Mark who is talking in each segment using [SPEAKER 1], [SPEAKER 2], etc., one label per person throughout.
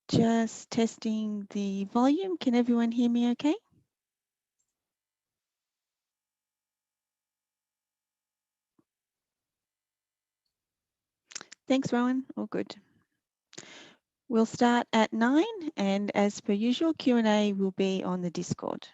[SPEAKER 1] Just testing the volume. Can everyone hear me okay? Thanks, Rowan. All good. We'll start at 9, and as per usual, Q&A will be on the Discord.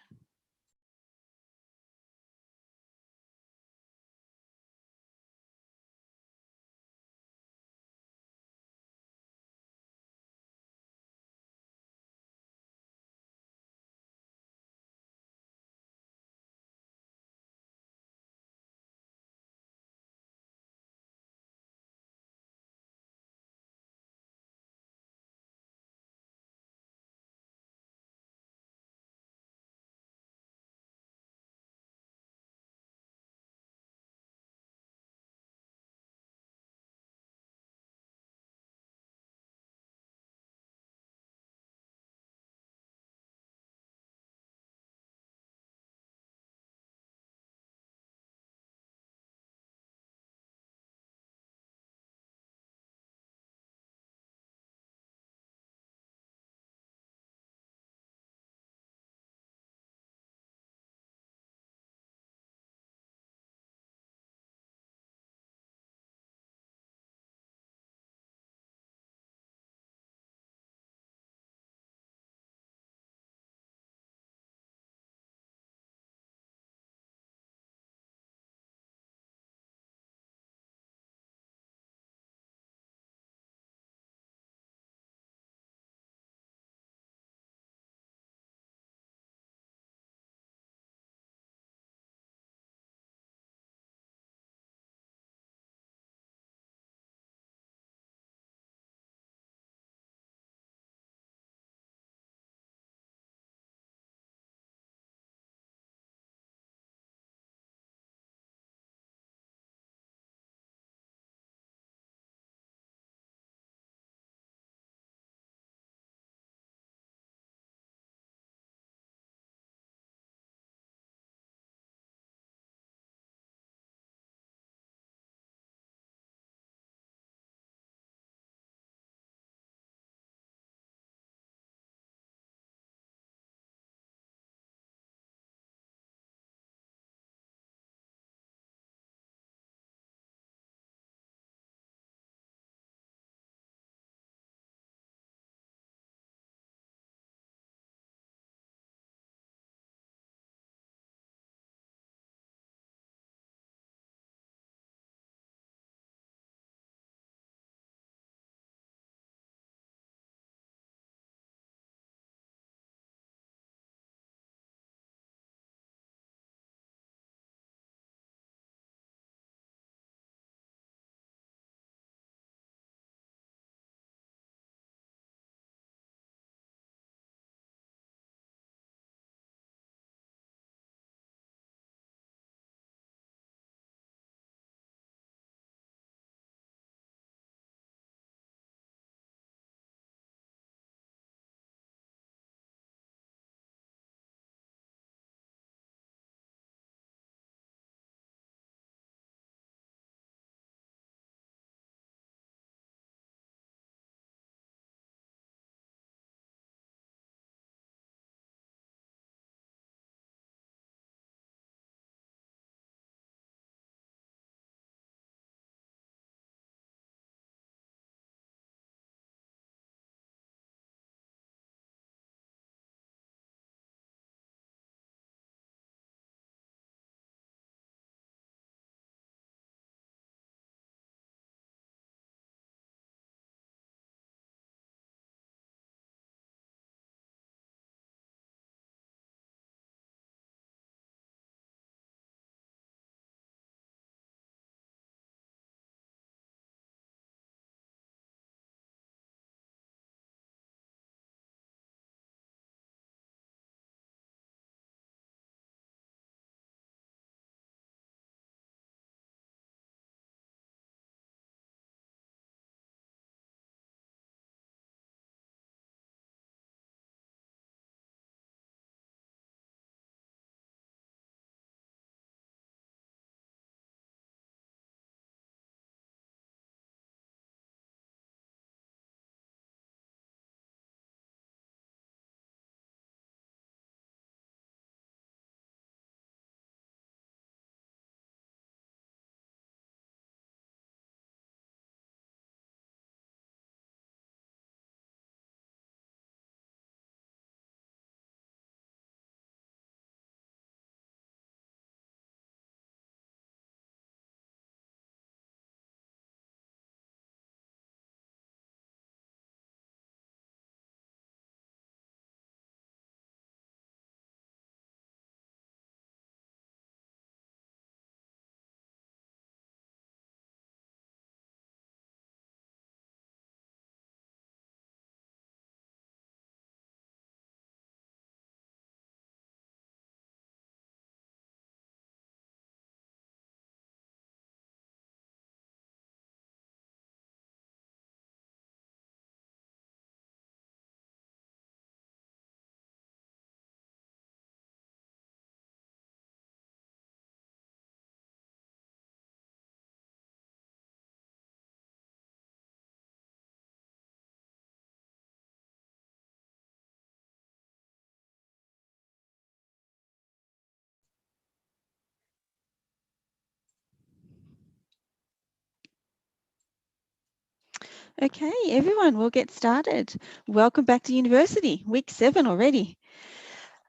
[SPEAKER 1] Okay, everyone, we'll get started. Welcome back to university, week 7 already.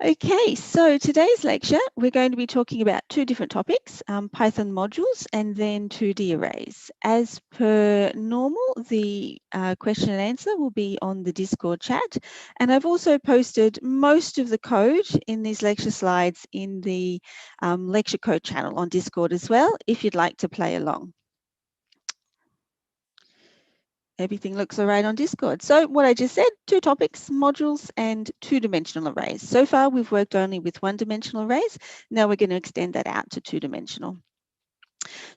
[SPEAKER 1] Okay, so today's lecture, we're going to be talking about two different topics, Python modules and then 2D arrays. As per normal, the question and answer will be on the Discord chat. And I've also posted most of the code in these lecture slides in the lecture code channel on Discord as well, if you'd like to play along. Everything looks all right on Discord. So what I just said, two topics, modules and two-dimensional arrays. So far, we've worked only with one-dimensional arrays. Now we're going to extend that out to two-dimensional.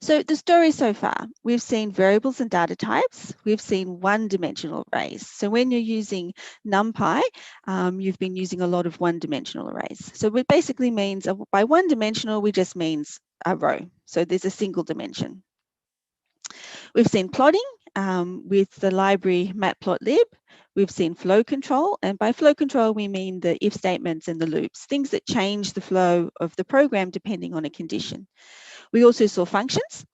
[SPEAKER 1] So the story so far, we've seen variables and data types. We've seen one-dimensional arrays. So when you're using NumPy, you've been using a lot of one-dimensional arrays. So it basically means by one-dimensional, we just means a row. So there's a single dimension. We've seen plotting with the library matplotlib. We've seen flow control, and by flow control, we mean the if statements and the loops, things that change the flow of the program depending on a condition. We also saw functions,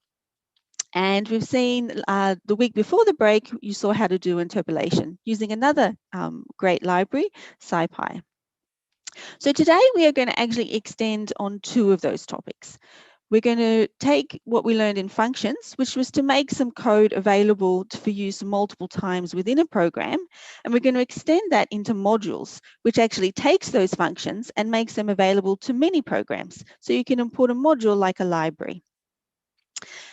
[SPEAKER 1] and we've seen the week before the break, you saw how to do interpolation using another great library, SciPy. So today we are going to actually extend on two of those topics. We're going to take what we learned in functions, which was to make some code available for use multiple times within a program, and we're going to extend that into modules, which actually takes those functions and makes them available to many programs. So you can import a module like a library.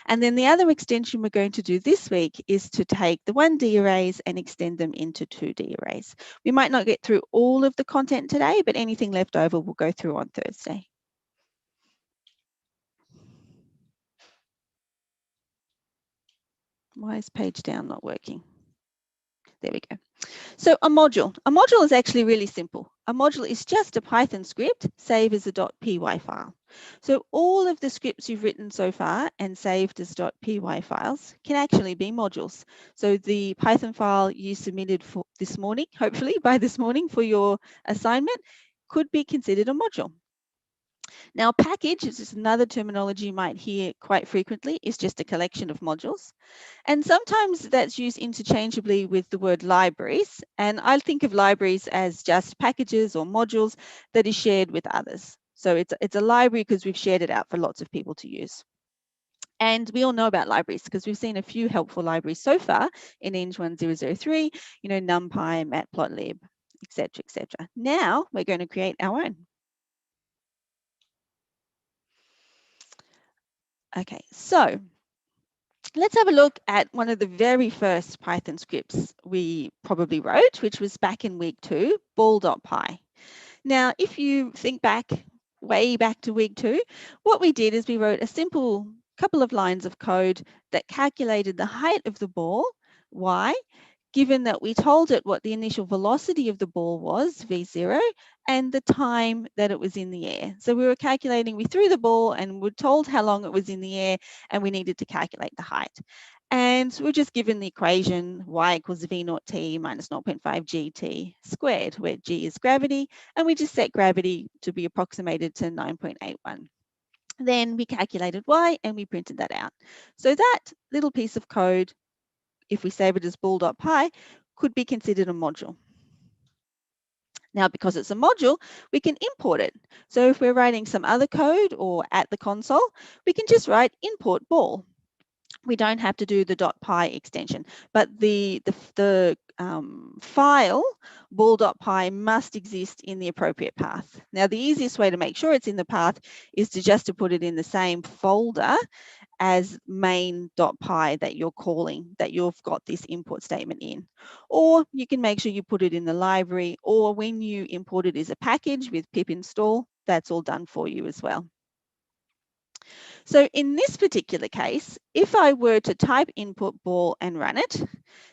[SPEAKER 1] And then the other extension we're going to do this week is to take the 1D arrays and extend them into 2D arrays. We might not get through all of the content today, but anything left over we'll go through on Thursday. Why is page down not working? There we go. So a module is actually really simple. A module is just a Python script saved as a .py file. So all of the scripts you've written so far and saved as .py files can actually be modules. So the Python file you submitted for this morning, hopefully by this morning for your assignment, could be considered a module. Now, package is just another terminology you might hear quite frequently, is just a collection of modules. And sometimes that's used interchangeably with the word libraries. And I think of libraries as just packages or modules that is shared with others. So it's a library because we've shared it out for lots of people to use. And we all know about libraries because we've seen a few helpful libraries so far in ENGG1003, NumPy, Matplotlib, etc., etc. Now we're going to create our own. Okay, so let's have a look at one of the very first Python scripts we probably wrote, which was back in week 2, ball.py. Now, if you think back, way back to week 2, what we did is we wrote a simple couple of lines of code that calculated the height of the ball, y, given that we told it what the initial velocity of the ball was, v0, and the time that it was in the air. So we were calculating, we threw the ball and we're told how long it was in the air, and we needed to calculate the height. And we're just given the equation y equals v naught t minus 0.5 gt squared, where g is gravity, and we just set gravity to be approximated to 9.81. Then we calculated y and we printed that out. So that little piece of code, if we save it as ball.py, could be considered a module. Now, because it's a module, we can import it. So if we're writing some other code or at the console, we can just write import ball. We don't have to do the .py extension, but the file ball.py must exist in the appropriate path. Now, the easiest way to make sure it's in the path is to put it in the same folder as main.py that you're calling, that you've got this import statement in. Or you can make sure you put it in the library, or when you import it as a package with pip install, that's all done for you as well. So in this particular case, if I were to type input ball and run it,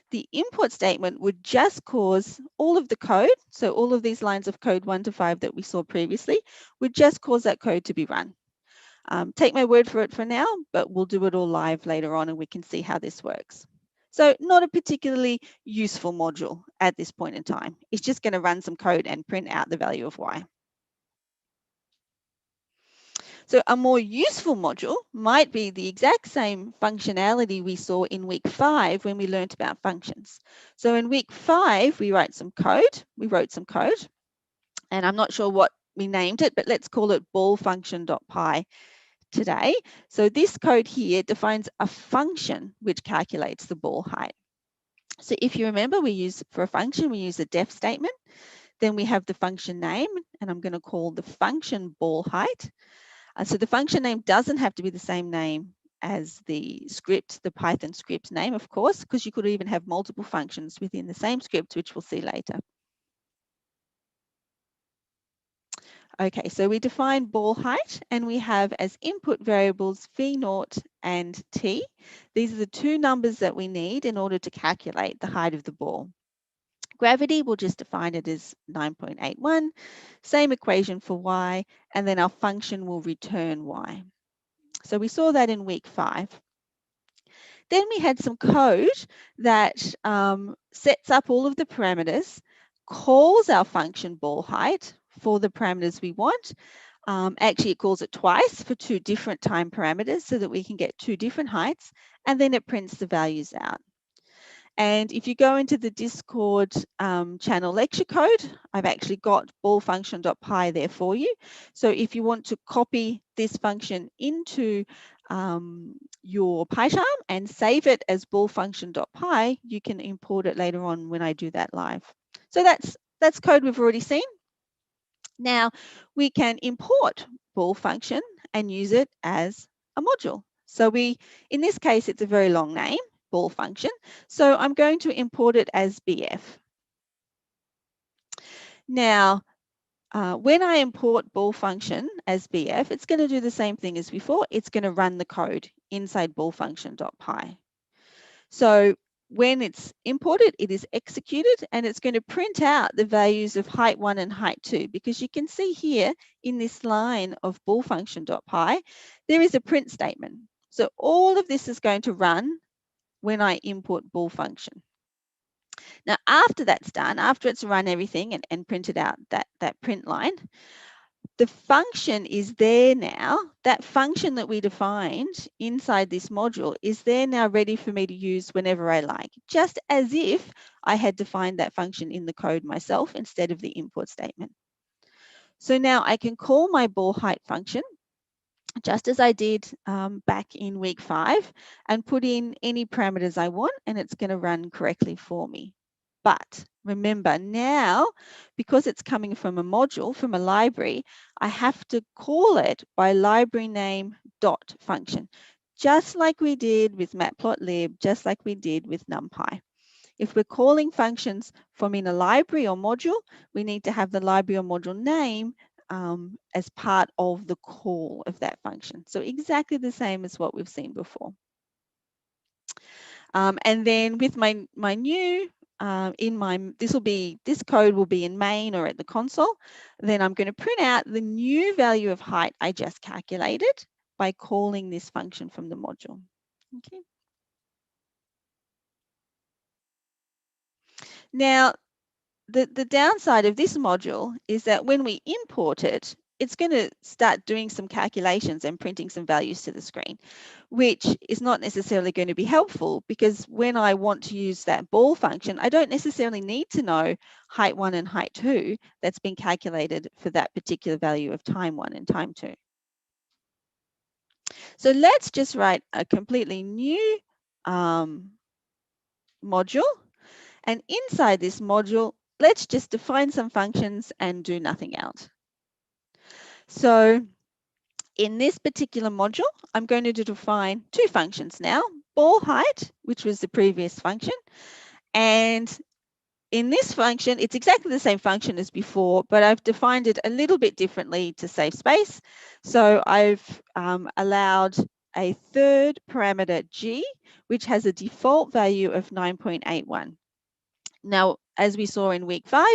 [SPEAKER 1] the import statement would just cause all of the code, so all of these lines of code 1 to 5 that we saw previously, would just cause that code to be run. Take my word for it for now, but we'll do it all live later on and we can see how this works. So not a particularly useful module at this point in time. It's just going to run some code and print out the value of y. So a more useful module might be the exact same functionality we saw in week 5 when we learnt about functions. So in week 5, we wrote some code, and I'm not sure what we named it, but let's call it ball function.py today. So this code here defines a function which calculates the ball height. So if you remember, for a function, we use a def statement. Then we have the function name, and I'm going to call the function ball height. So the function name doesn't have to be the same name as the script, the Python script name, of course, because you could even have multiple functions within the same script, which we'll see later. Okay, so we define ball height, and we have as input variables v0 and t. These are the two numbers that we need in order to calculate the height of the ball. Gravity, we'll just define it as 9.81, same equation for y, and then our function will return y. So we saw that in week 5. Then we had some code that sets up all of the parameters, calls our function ball height for the parameters we want. Actually, it calls it twice for 2 different time parameters so that we can get 2 different heights, and then it prints the values out. And if you go into the Discord channel lecture code, I've actually got ballfunction.py there for you. So if you want to copy this function into your PyCharm and save it as ballfunction.py, you can import it later on when I do that live. So that's code we've already seen. Now we can import ball function and use it as a module. So in this case, it's a very long name, ball function. So I'm going to import it as BF. Now, when I import ball function as BF, it's going to do the same thing as before. It's going to run the code inside ballfunction.py. So when it's imported, it is executed, and it's going to print out the values of height 1 and height 2, because you can see here in this line of ballfunction.py, there is a print statement. So all of this is going to run when I import ball function. Now, after that's done, after it's run everything and printed out that print line, the function is there now. That function that we defined inside this module is there now, ready for me to use whenever I like, just as if I had defined that function in the code myself instead of the import statement. So now I can call my ball height function just as I did back in week 5 and put in any parameters I want, and it's going to run correctly for me. But remember now, because it's coming from a module, from a library, I have to call it by library name dot function, just like we did with matplotlib, just like we did with NumPy. If we're calling functions from in a library or module, we need to have the library or module name as part of the call of that function. So exactly the same as what we've seen before. And then with my new, this code will be in main or at the console. Then I'm going to print out the new value of height I just calculated by calling this function from the module. Okay. Now, the downside of this module is that when we import it, it's going to start doing some calculations and printing some values to the screen, which is not necessarily going to be helpful, because when I want to use that ball function, I don't necessarily need to know height 1 and height 2 that's been calculated for that particular value of time 1 and time 2. So let's just write a completely new module. And inside this module, let's just define some functions and do nothing else. So in this particular module, I'm going to define 2 functions now, ball height, which was the previous function. And in this function, it's exactly the same function as before, but I've defined it a little bit differently to save space. So I've allowed a third parameter G, which has a default value of 9.81. Now, as we saw in week 5,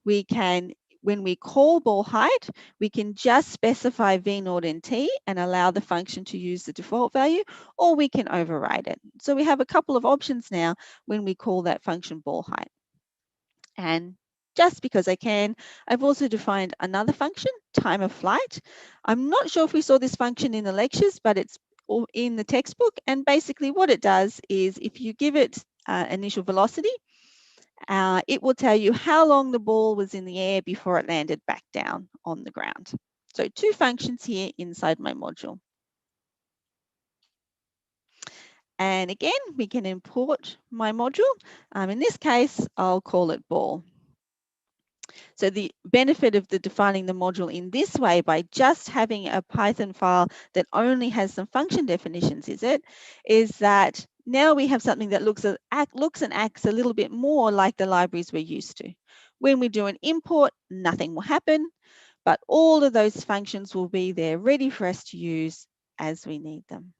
[SPEAKER 1] we can, when we call ball height, we can just specify v0 and t and allow the function to use the default value, or we can override it. So we have a couple of options now when we call that function ball height. And just because I can. I've also defined another function, time of flight. I'm not sure if we saw this function in the lectures, but it's in the textbook. And basically what it does is if you give it initial velocity, it will tell you how long the ball was in the air before it landed back down on the ground. So two functions here inside my module. And again, we can import my module. In this case, I'll call it ball. So the benefit of defining the module in this way by just having a Python file that only has some function definitions is that now we have something that looks and acts a little bit more like the libraries we're used to. When we do an import, nothing will happen, but all of those functions will be there ready for us to use as we need them.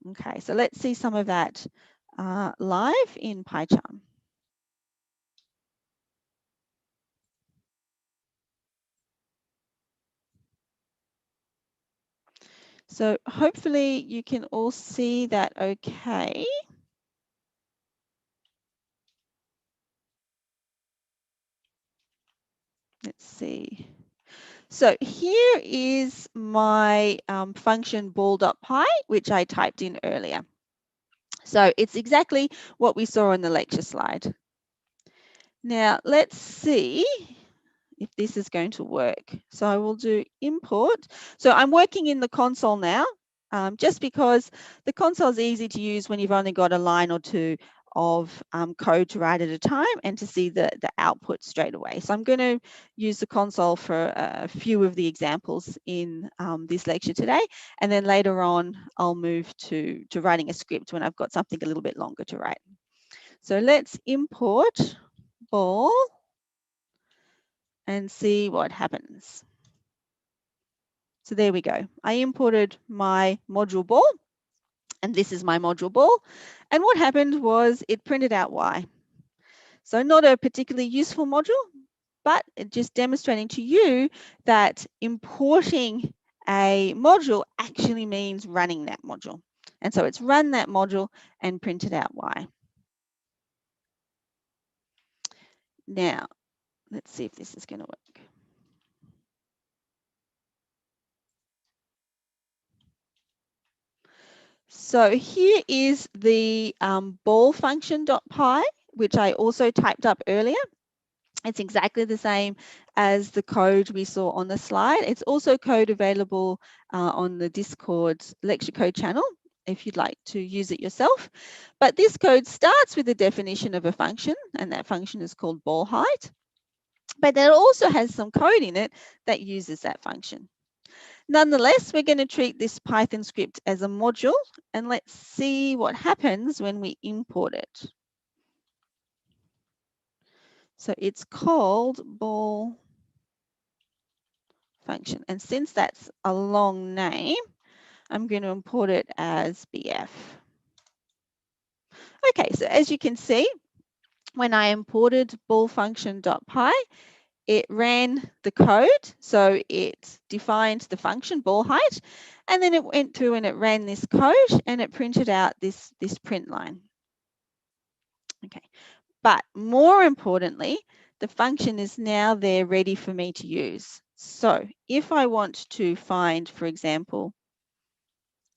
[SPEAKER 1] Okay, so let's see some of that live in PyCharm. So hopefully you can all see that okay. Let's see. So here is my function ball.py, which I typed in earlier. So it's exactly what we saw on the lecture slide. Now let's see if this is going to work. So I will do import. So I'm working in the console now, just because the console is easy to use when you've only got a line or two of code to write at a time and to see the output straight away. So I'm going to use the console for a few of the examples in this lecture today. And then later on, I'll move to writing a script when I've got something a little bit longer to write. So let's import ball and see what happens. So there we go. I imported my module ball, and this is my module ball. And what happened was it printed out Y. So not a particularly useful module, but it just demonstrating to you that importing a module actually means running that module. And so it's run that module and printed out Y. Now, let's see if this is going to work. So here is the ball function.py, which I also typed up earlier. It's exactly the same as the code we saw on the slide. It's also code available on the Discord lecture code channel if you'd like to use it yourself. But this code starts with the definition of a function, and that function is called ball height. But it also has some code in it that uses that function. Nonetheless, we're going to treat this Python script as a module, and let's see what happens when we import it. So it's called ball function. And since that's a long name, I'm going to import it as BF. Okay, so as you can see, when I imported ball function.py, it ran the code. So it defined the function ball height, and then it went through and it ran this code and it printed out this print line. Okay, but more importantly, the function is now there ready for me to use. So if I want to find, for example,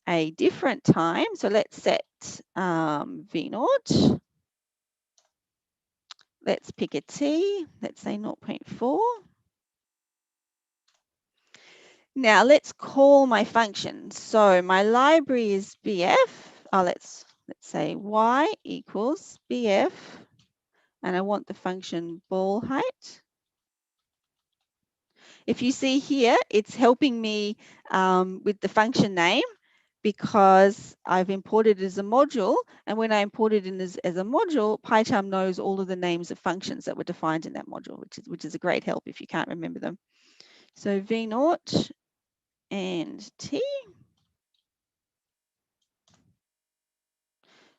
[SPEAKER 1] a different time, so let's set V0. Let's pick a T, let's say 0.4. Now let's call my function. So my library is BF. Let's say Y equals BF, and I want the function ball height. If you see here, it's helping me with the function name because I've imported it as a module. And when I import it in as a module, PyCharm knows all of the names of functions that were defined in that module, which is a great help if you can't remember them. So V0 and T.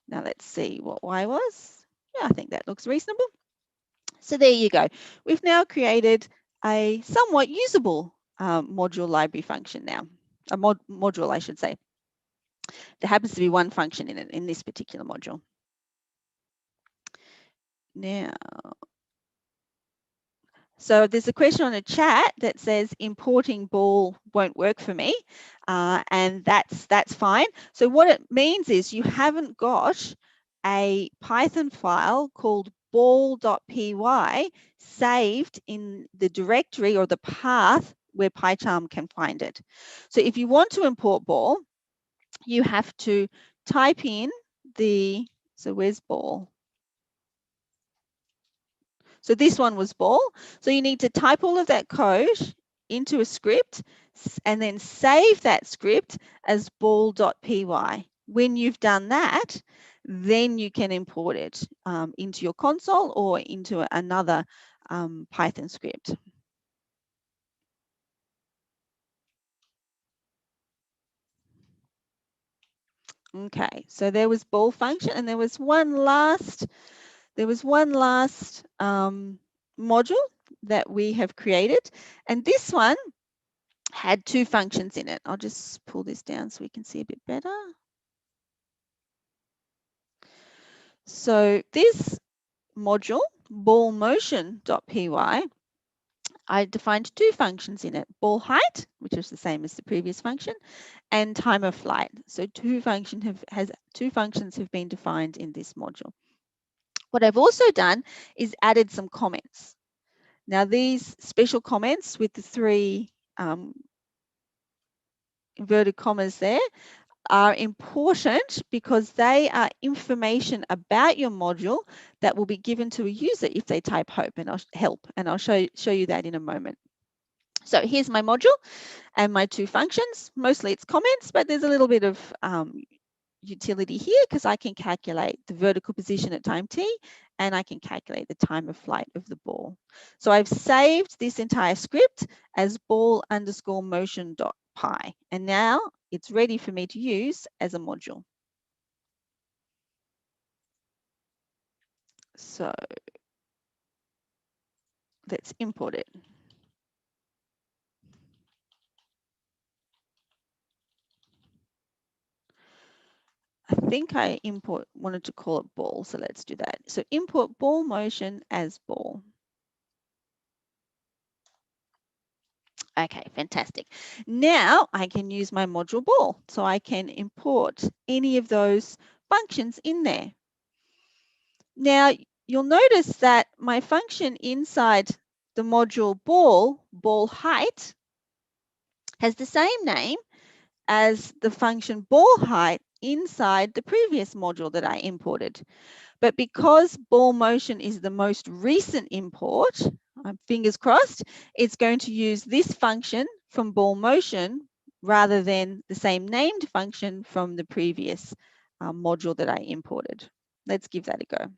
[SPEAKER 1] Now let's see what Y was. Yeah, I think that looks reasonable. So there you go. We've now created a somewhat usable module library function now, a module, I should say. There happens to be one function in it in this particular module. Now, So there's a question on the chat that says importing ball won't work for me, and that's fine. So what it means is you haven't got a Python file called ball.py saved in the directory or the path where PyCharm can find it. So if you want to import ball, you have to type in the, so where's ball? So this one was ball. So you need to type all of that code into a script and then save that script as ball.py. When you've done that, then you can import it into your console or into another Python script. Okay, so there was ball function, and there was one last module that we have created, and this one had two functions in it. I'll just pull this down so we can see a bit better. So this module, ballMotion.py, I defined two functions in it, ball height, which is the same as the previous function, and time of flight. So two functions have been defined in this module. What I've also done is added some comments. Now these special comments with the three inverted commas there are important because they are information about your module that will be given to a user if they type help, and I'll show you that in a moment. So here's my module and my two functions. Mostly it's comments, but there's a little bit of utility here because I can calculate the vertical position at time t, and I can calculate the time of flight of the ball. So I've saved this entire script as ball_motion.py, and now it's ready for me to use as a module. So let's import it. I think I wanted to call it ball, so let's do that. So import ball motion as ball. Okay, fantastic. Now I can use my module ball, so I can import any of those functions in there. Now you'll notice that my function inside the module ball height, has the same name as the function ball height inside the previous module that I imported. But because ball motion is the most recent import, fingers crossed, it's going to use this function from ball motion rather than the same named function from the previous module that I imported. Let's give that a go.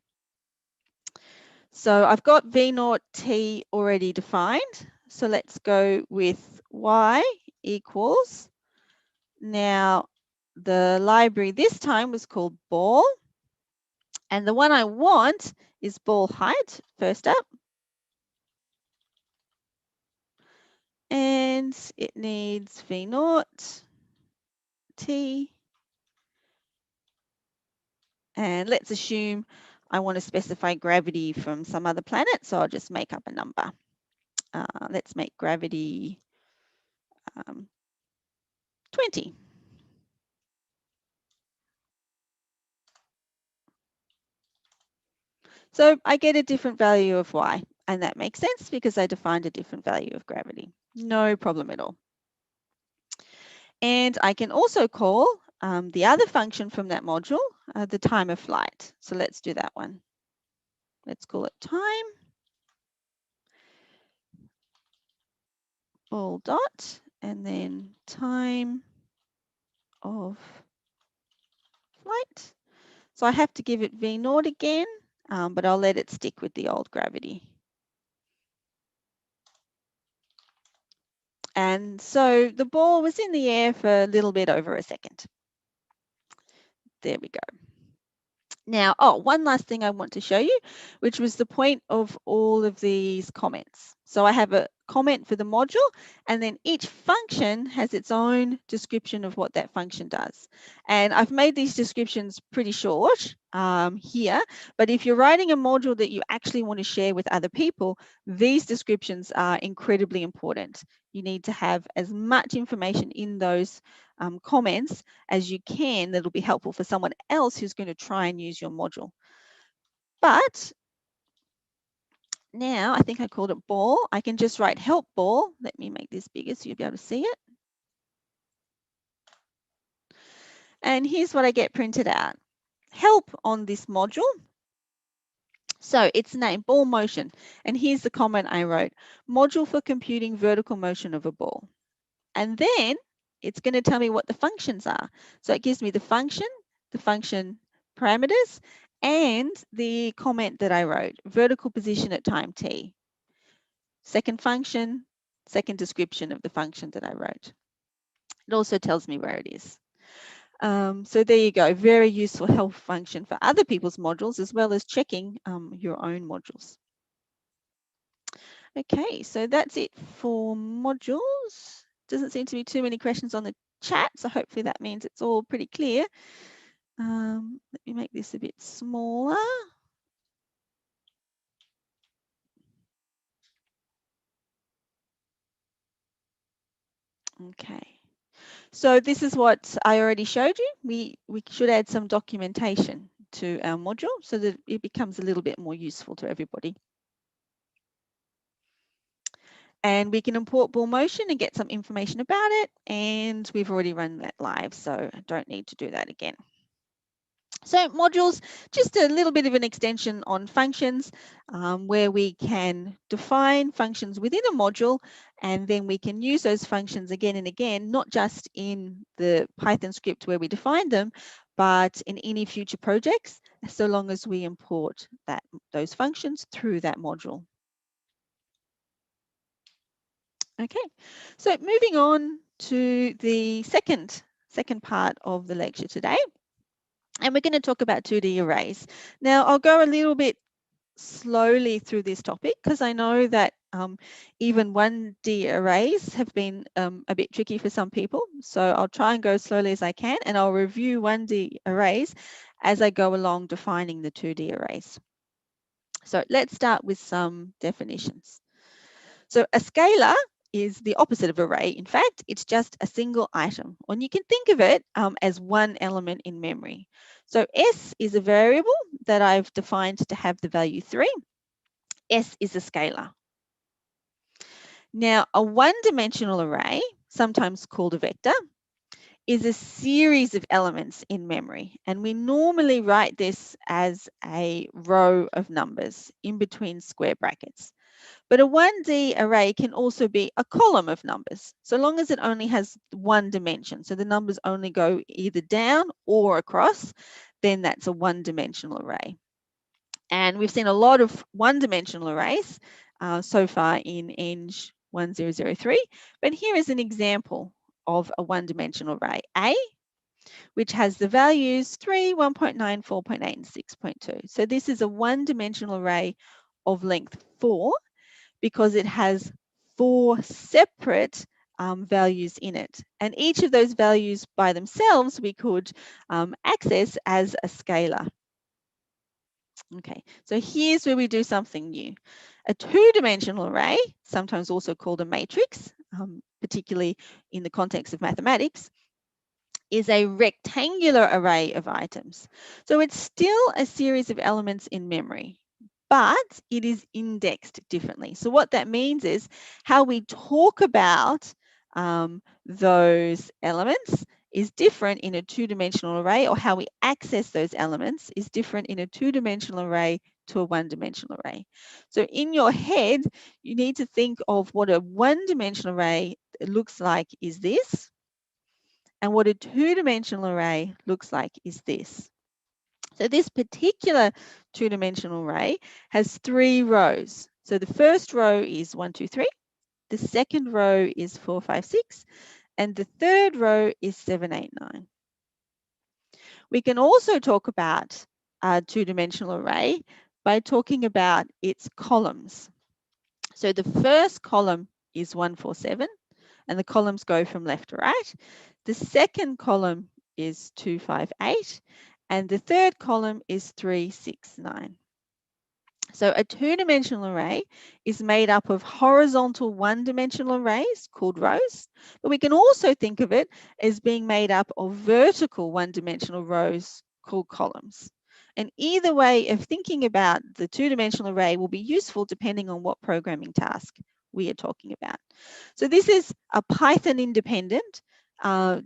[SPEAKER 1] So I've got V0T already defined. So let's go with Y equals. Now the library this time was called ball. And the one I want is ball height, first up. And it needs V0, T. And let's assume I want to specify gravity from some other planet, so I'll just make up a number. Let's make gravity 20. So I get a different value of Y, and that makes sense because I defined a different value of gravity. No problem at all. And I can also call the other function from that module, the time of flight. So let's do that one. Let's call it time. Ball dot, and then time of flight. So I have to give it V0 again, but I'll let it stick with the old gravity. And so the ball was in the air for a little bit over a second. There we go. Now, one last thing I want to show you, which was the point of all of these comments. So I have a comment for the module, and then each function has its own description of what that function does. And I've made these descriptions pretty short here, but if you're writing a module that you actually want to share with other people, these descriptions are incredibly important. You need to have as much information in those comments as you can that'll be helpful for someone else who's going to try and use your module. But now I think I called it ball. I can just write help ball. Let me make this bigger so you'll be able to see it. And here's what I get printed out. Help on this module. So it's named ball motion. And here's the comment I wrote. Module for computing vertical motion of a ball. And then it's going to tell me what the functions are. So it gives me the function parameters, and the comment that I wrote, vertical position at time t. Second function, second description of the function that I wrote. It also tells me where it is. So there you go, very useful help function for other people's modules as well as checking your own modules. Okay, so that's it for modules. Doesn't seem to be too many questions on the chat, so hopefully that means it's all pretty clear. Let me make this a bit smaller. Okay, so this is what I already showed you. We should add some documentation to our module so that it becomes a little bit more useful to everybody. And we can import ball motion and get some information about it. And we've already run that live, so I don't need to do that again. So modules, just a little bit of an extension on functions where we can define functions within a module, and then we can use those functions again and again, not just in the Python script where we define them, but in any future projects, so long as we import those functions through that module. Okay, so moving on to the second part of the lecture today. And we're going to talk about 2D arrays. Now, I'll go a little bit slowly through this topic because I know that even 1D arrays have been a bit tricky for some people. So I'll try and go slowly as I can, and I'll review 1D arrays as I go along defining the 2D arrays. So let's start with some definitions. So a scalar is the opposite of array. In fact, it's just a single item, and you can think of it as one element in memory. So S is a variable that I've defined to have the value 3. S is a scalar. Now, a one-dimensional array, sometimes called a vector, is a series of elements in memory, and we normally write this as a row of numbers in between square brackets. But a 1D array can also be a column of numbers, so long as it only has one dimension. So the numbers only go either down or across, then that's a one-dimensional array. And we've seen a lot of one-dimensional arrays so far in ENGG1003, but here is an example of a one-dimensional array. A, which has the values 3, 1.9, 4.8, and 6.2. So this is a one-dimensional array of length 4, because it has 4 separate values in it. And each of those values by themselves we could access as a scalar. Okay, so here's where we do something new. A two-dimensional array, sometimes also called a matrix, particularly in the context of mathematics, is a rectangular array of items. So it's still a series of elements in memory, but it is indexed differently. So what that means is how we talk about those elements is different in a two-dimensional array, or how we access those elements is different in a two-dimensional array to a one-dimensional array. So in your head, you need to think of what a one-dimensional array looks like is this, and what a two-dimensional array looks like is this. So this particular two-dimensional array has 3 rows. So the first row is 1, 2, 3. The second row is 4, 5, 6. And the third row is 7, 8, 9. We can also talk about a two-dimensional array by talking about its columns. So the first column is 147, and the columns go from left to right. The second column is 258, and the third column is 369. So a two-dimensional array is made up of horizontal one-dimensional arrays called rows, but we can also think of it as being made up of vertical one-dimensional rows called columns. And either way of thinking about the two-dimensional array will be useful depending on what programming task we are talking about. So this is a Python independent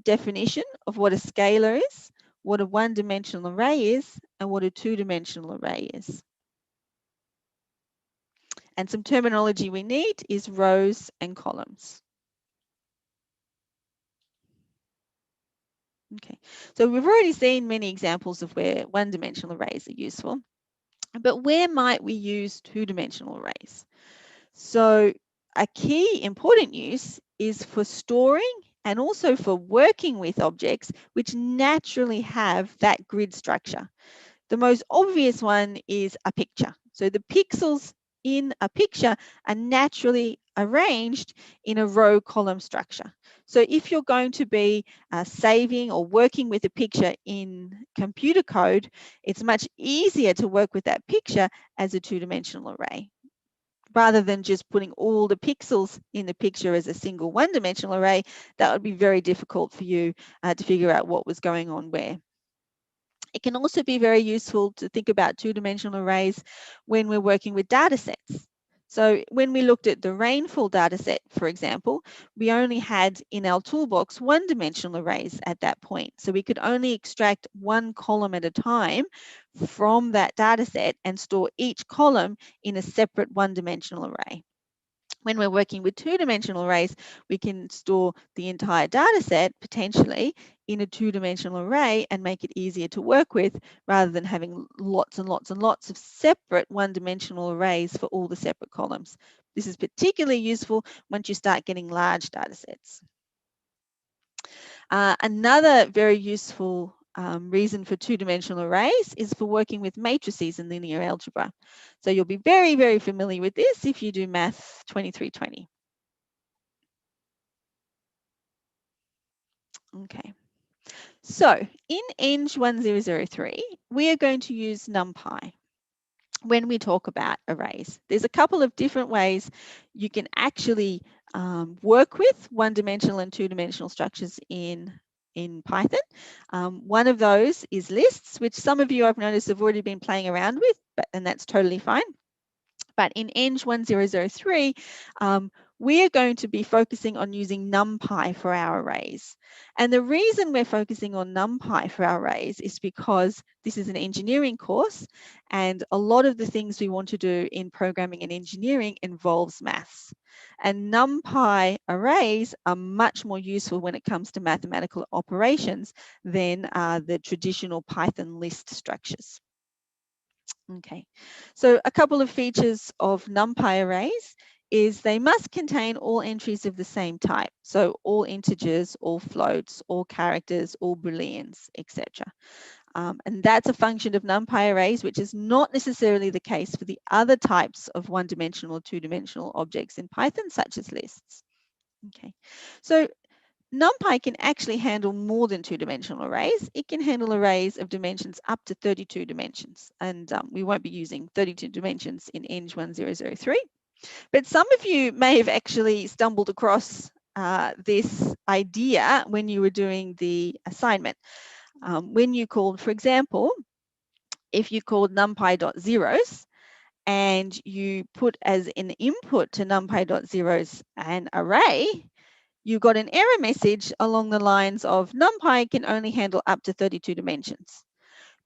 [SPEAKER 1] definition of what a scalar is, what a one-dimensional array is, and what a two-dimensional array is. And some terminology we need is rows and columns. Okay, so we've already seen many examples of where one-dimensional arrays are useful, but where might we use two-dimensional arrays? So a key important use is for storing and also for working with objects which naturally have that grid structure. The most obvious one is a picture. So the pixels in a picture are naturally arranged in a row column structure. So if you're going to be saving or working with a picture in computer code, it's much easier to work with that picture as a two-dimensional array, rather than just putting all the pixels in the picture as a single one-dimensional array. That would be very difficult for you to figure out what was going on where. It can also be very useful to think about two-dimensional arrays when we're working with data sets. So when we looked at the rainfall data set, for example, we only had in our toolbox one-dimensional arrays at that point. So we could only extract one column at a time from that data set and store each column in a separate one-dimensional array. When we're working with two-dimensional arrays, we can store the entire data set potentially in a two-dimensional array and make it easier to work with, rather than having lots and lots and lots of separate one-dimensional arrays for all the separate columns. This is particularly useful once you start getting large data sets. Another very useful reason for two-dimensional arrays is for working with matrices in linear algebra. So you'll be very, very familiar with this if you do Math 2320. Okay, so in ENGG1003, we are going to use NumPy when we talk about arrays. There's a couple of different ways you can actually work with one-dimensional and two-dimensional structures in Python. One of those is lists, which some of you I've noticed have already been playing around with, and that's totally fine. But in ENGG1003, we are going to be focusing on using NumPy for our arrays. And the reason we're focusing on NumPy for our arrays is because this is an engineering course, and a lot of the things we want to do in programming and engineering involves maths. And NumPy arrays are much more useful when it comes to mathematical operations than the traditional Python list structures. Okay, so a couple of features of NumPy arrays is they must contain all entries of the same type. So all integers, all floats, all characters, all booleans, etc. And that's a function of NumPy arrays, which is not necessarily the case for the other types of one-dimensional or two-dimensional objects in Python, such as lists. Okay, so NumPy can actually handle more than two-dimensional arrays. It can handle arrays of dimensions up to 32 dimensions, and we won't be using 32 dimensions in ENGG1003. But some of you may have actually stumbled across this idea when you were doing the assignment. When you called, for example, if you called numpy.zeros and you put as an input to numpy.zeros an array, you got an error message along the lines of NumPy can only handle up to 32 dimensions,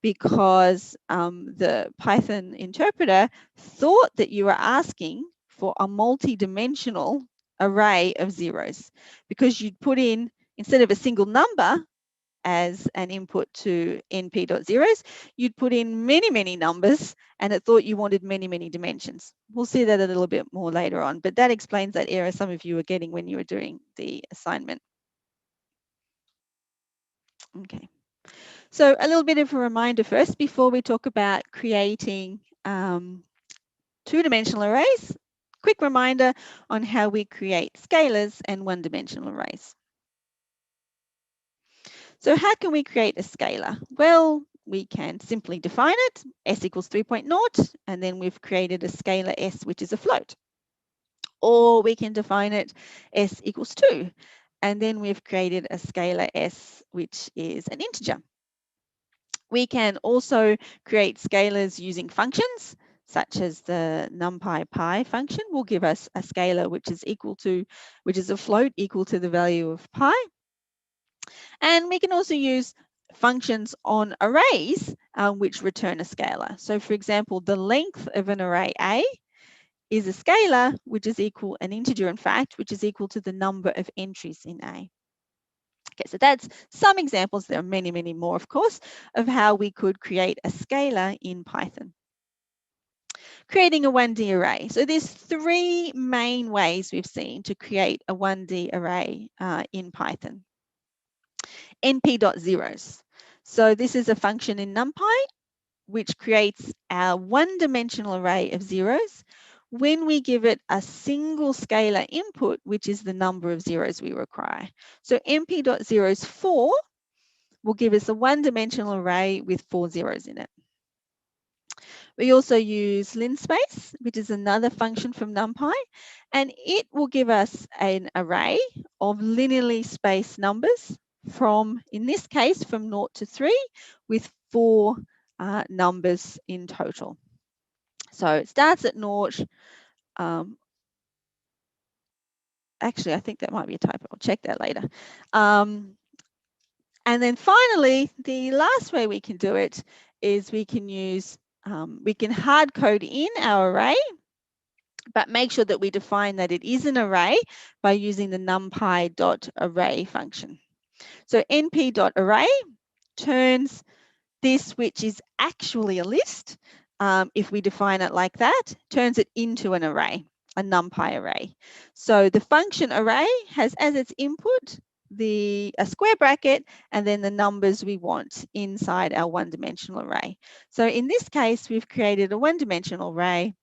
[SPEAKER 1] because the Python interpreter thought that you were asking for a multi-dimensional array of zeros, because you'd put in, instead of a single number as an input to np.zeros, you'd put in many, many numbers, and it thought you wanted many, many dimensions. We'll see that a little bit more later on, but that explains that error some of you were getting when you were doing the assignment. Okay, so a little bit of a reminder first before we talk about creating two-dimensional arrays, quick reminder on how we create scalars and one-dimensional arrays. So how can we create a scalar? Well, we can simply define it, s equals 3.0, and then we've created a scalar s, which is a float. Or we can define it s equals 2, and then we've created a scalar s, which is an integer. We can also create scalars using functions, such as the numpy pi function will give us a scalar which is a float equal to the value of pi. And we can also use functions on arrays which return a scalar. So for example, the length of an array A is a scalar which is equal, an integer in fact, which is equal to the number of entries in A. Okay, so that's some examples. There are many, many more, of course, of how we could create a scalar in Python. Creating a 1D array. So there's three main ways we've seen to create a 1D array in Python. np.zeros. So this is a function in NumPy which creates our one-dimensional array of zeros when we give it a single scalar input, which is the number of zeros we require. So np.zeros4 will give us a one-dimensional array with 4 zeros in it. We also use linspace, which is another function from NumPy, and it will give us an array of linearly spaced numbers from, in this case, from 0 to 3 with 4 numbers in total. So it starts at 0. Actually, I think that might be a typo. I'll check that later. And then finally, the last way we can do it is we can use, we can hard code in our array, but make sure that we define that it is an array by using the numpy.array function. So np.array turns this, which is actually a list, if we define it like that, turns it into an array, a NumPy array. So the function array has as its input a square bracket and then the numbers we want inside our one-dimensional array. So in this case, we've created a one-dimensional array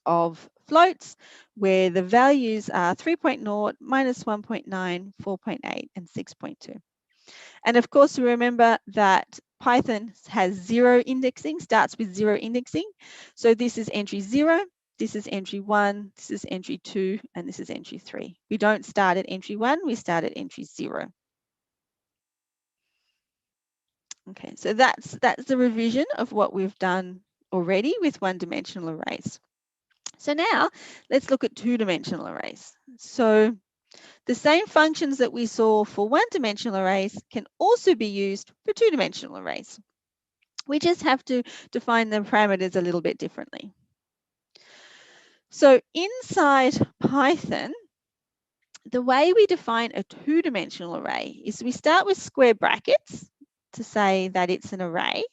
[SPEAKER 1] of floats where the values are 3.0, minus 1.9, 4.8, and 6.2. And of course, we remember that Python has zero indexing, starts with zero indexing. So this is entry 0, this is entry 1, this is entry 2, and this is entry 3. We don't start at entry 1, we start at entry 0. Okay, so that's the revision of what we've done already with one-dimensional arrays. So now let's look at two-dimensional arrays. So the same functions that we saw for one-dimensional arrays can also be used for two-dimensional arrays. We just have to define the parameters a little bit differently. So inside Python, the way we define a two-dimensional array is we start with square brackets to say that it's an array,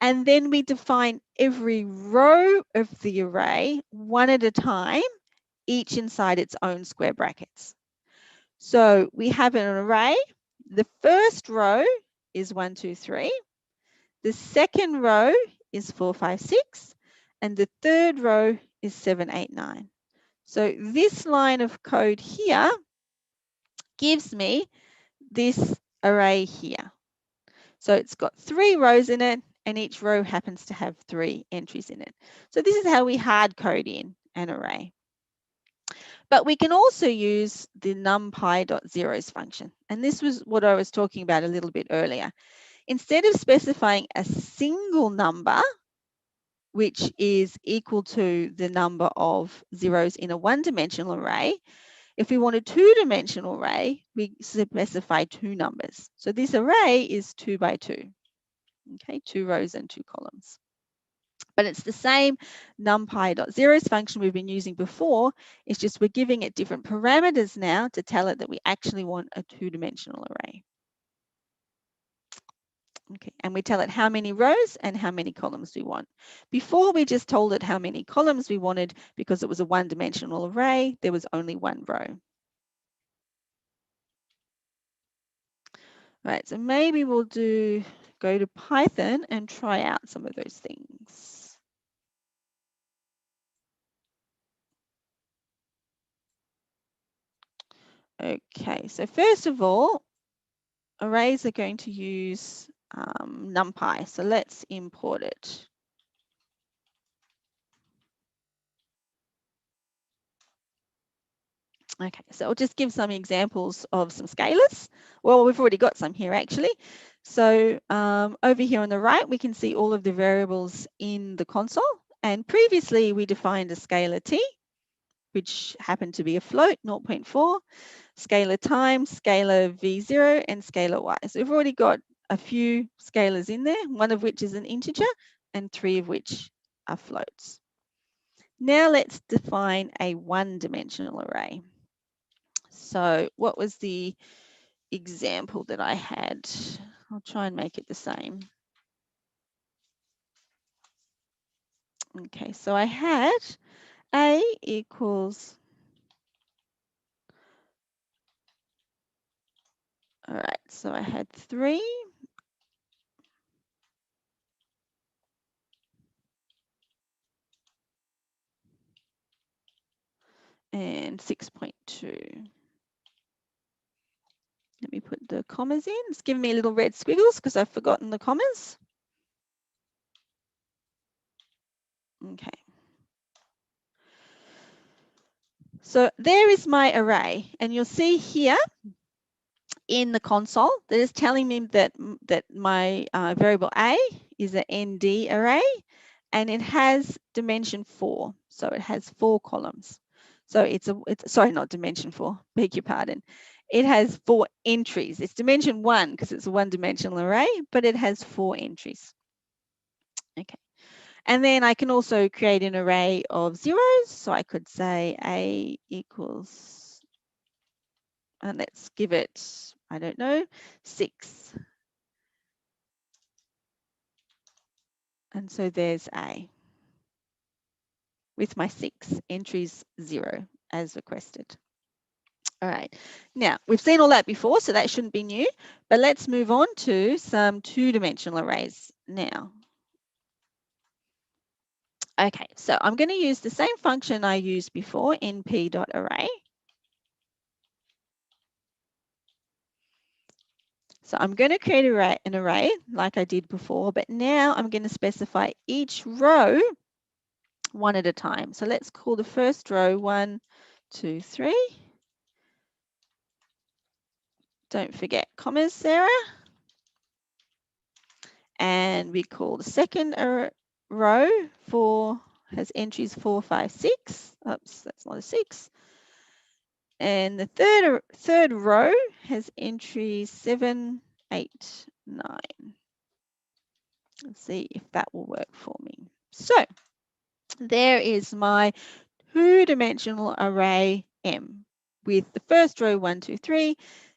[SPEAKER 1] and then we define every row of the array one at a time, each inside its own square brackets. So we have an array. The first row is 1, 2, 3. The second row is 4, 5, 6. And the third row is 7, 8, 9. So this line of code here gives me this array here. So it's got 3 rows in it, and each row happens to have 3 entries in it. So this is how we hard code in an array. But we can also use the numpy.zeros function. And this was what I was talking about a little bit earlier. Instead of specifying a single number, which is equal to the number of zeros in a one-dimensional array, if we want a two-dimensional array, we specify 2 numbers. So this array is 2 by 2, okay, 2 rows and 2 columns. But it's the same numpy.zeros function we've been using before. It's just we're giving it different parameters now to tell it that we actually want a two-dimensional array. Okay, and we tell it how many rows and how many columns we want. Before, we just told it how many columns we wanted because it was a one-dimensional array. There was only 1 row. Right, so maybe we'll go to Python and try out some of those things. Okay, so first of all, arrays are going to use NumPy. So let's import it. Okay, so I'll just give some examples of some scalars. Well, we've already got some here actually. So over here on the right, we can see all of the variables in the console. And previously we defined a scalar t, which happened to be a float, 0.4, scalar time, scalar v0, and scalar y. So we've already got a few scalars in there, one of which is an integer and 3 of which are floats. Now let's define a one-dimensional array. So what was the example that I had? I'll try and make it the same. Okay, so I had A equals, all right, so I had 3 and 6.2. Let me put the commas in. It's giving me little red squiggles because I've forgotten the commas. Okay. So there is my array, and you'll see here in the console that is telling me that my variable A is an ND array, and it has dimension 4. So it has 4 columns. So it's sorry, not dimension 4, beg your pardon. It has 4 entries. It's dimension 1 because it's a one-dimensional array, but it has 4 entries. Okay. And then I can also create an array of zeros. So I could say A equals, and let's give it, I don't know, 6. And so there's A with my 6 entries 0 as requested. All right, now we've seen all that before, so that shouldn't be new, but let's move on to some two-dimensional arrays now. Okay, so I'm going to use the same function I used before, np.array. So I'm going to create an array like I did before, but now I'm going to specify each row one at a time. So let's call the first row 1, 2, 3. Don't forget commas, Sarah. And we call the second row 4 has entries 4, 5, 6. Oops, that's not a 6. And the third row has entries 7, 8, 9. Let's see if that will work for me. So there is my two-dimensional array M with the first row 1, 2, 3,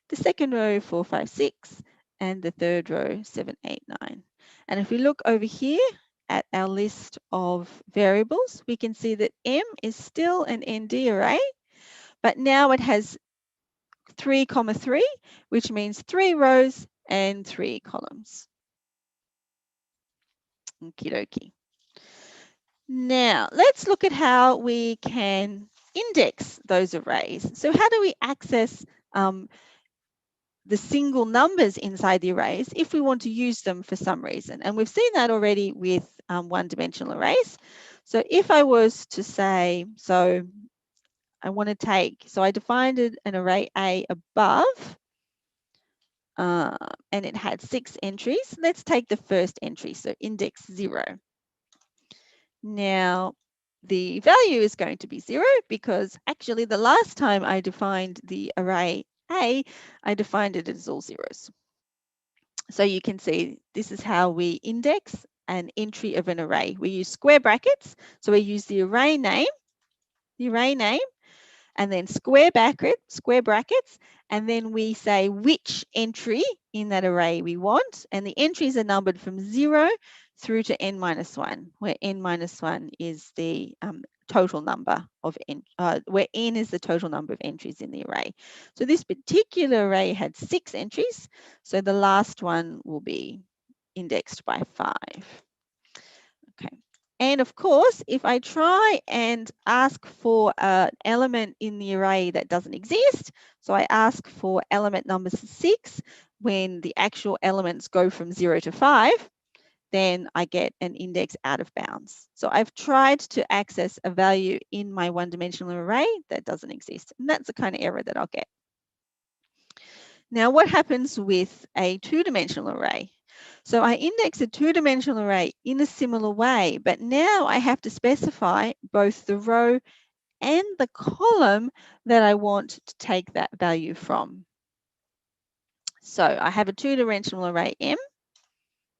[SPEAKER 1] the second row 4, 5, 6, and the third row 7, 8, 9. And if we look over here at our list of variables, we can see that M is still an ND array, but now it has 3, 3, which means 3 rows and 3 columns. Okie dokie. Now, let's look at how we can index those arrays. So how do we access the single numbers inside the arrays if we want to use them for some reason? And we've seen that already with one-dimensional arrays. So if I was to say, so I want to take, so I defined an array A above, and it had 6 entries. Let's take the first entry, so index 0. Now, the value is going to be 0 because actually the last time I defined the array A, I defined it as all zeros. So you can see this is how we index an entry of an array. We use square brackets. So we use the array name, and then square brackets, and then we say which entry in that array we want, and the entries are numbered from 0 through to n-1, where n-1 is the total number of where n is the total number of entries in the array. So this particular array had 6 entries, so the last one will be indexed by 5. Okay, And of course, if I try and ask for an element in the array that doesn't exist, so I ask for element number 6 when the actual elements go from 0 to 5, then I get an index out of bounds. So I've tried to access a value in my one-dimensional array that doesn't exist. And that's the kind of error that I'll get. Now, what happens with a two-dimensional array? So I index a two-dimensional array in a similar way, but now I have to specify both the row and the column that I want to take that value from. So I have a two-dimensional array M.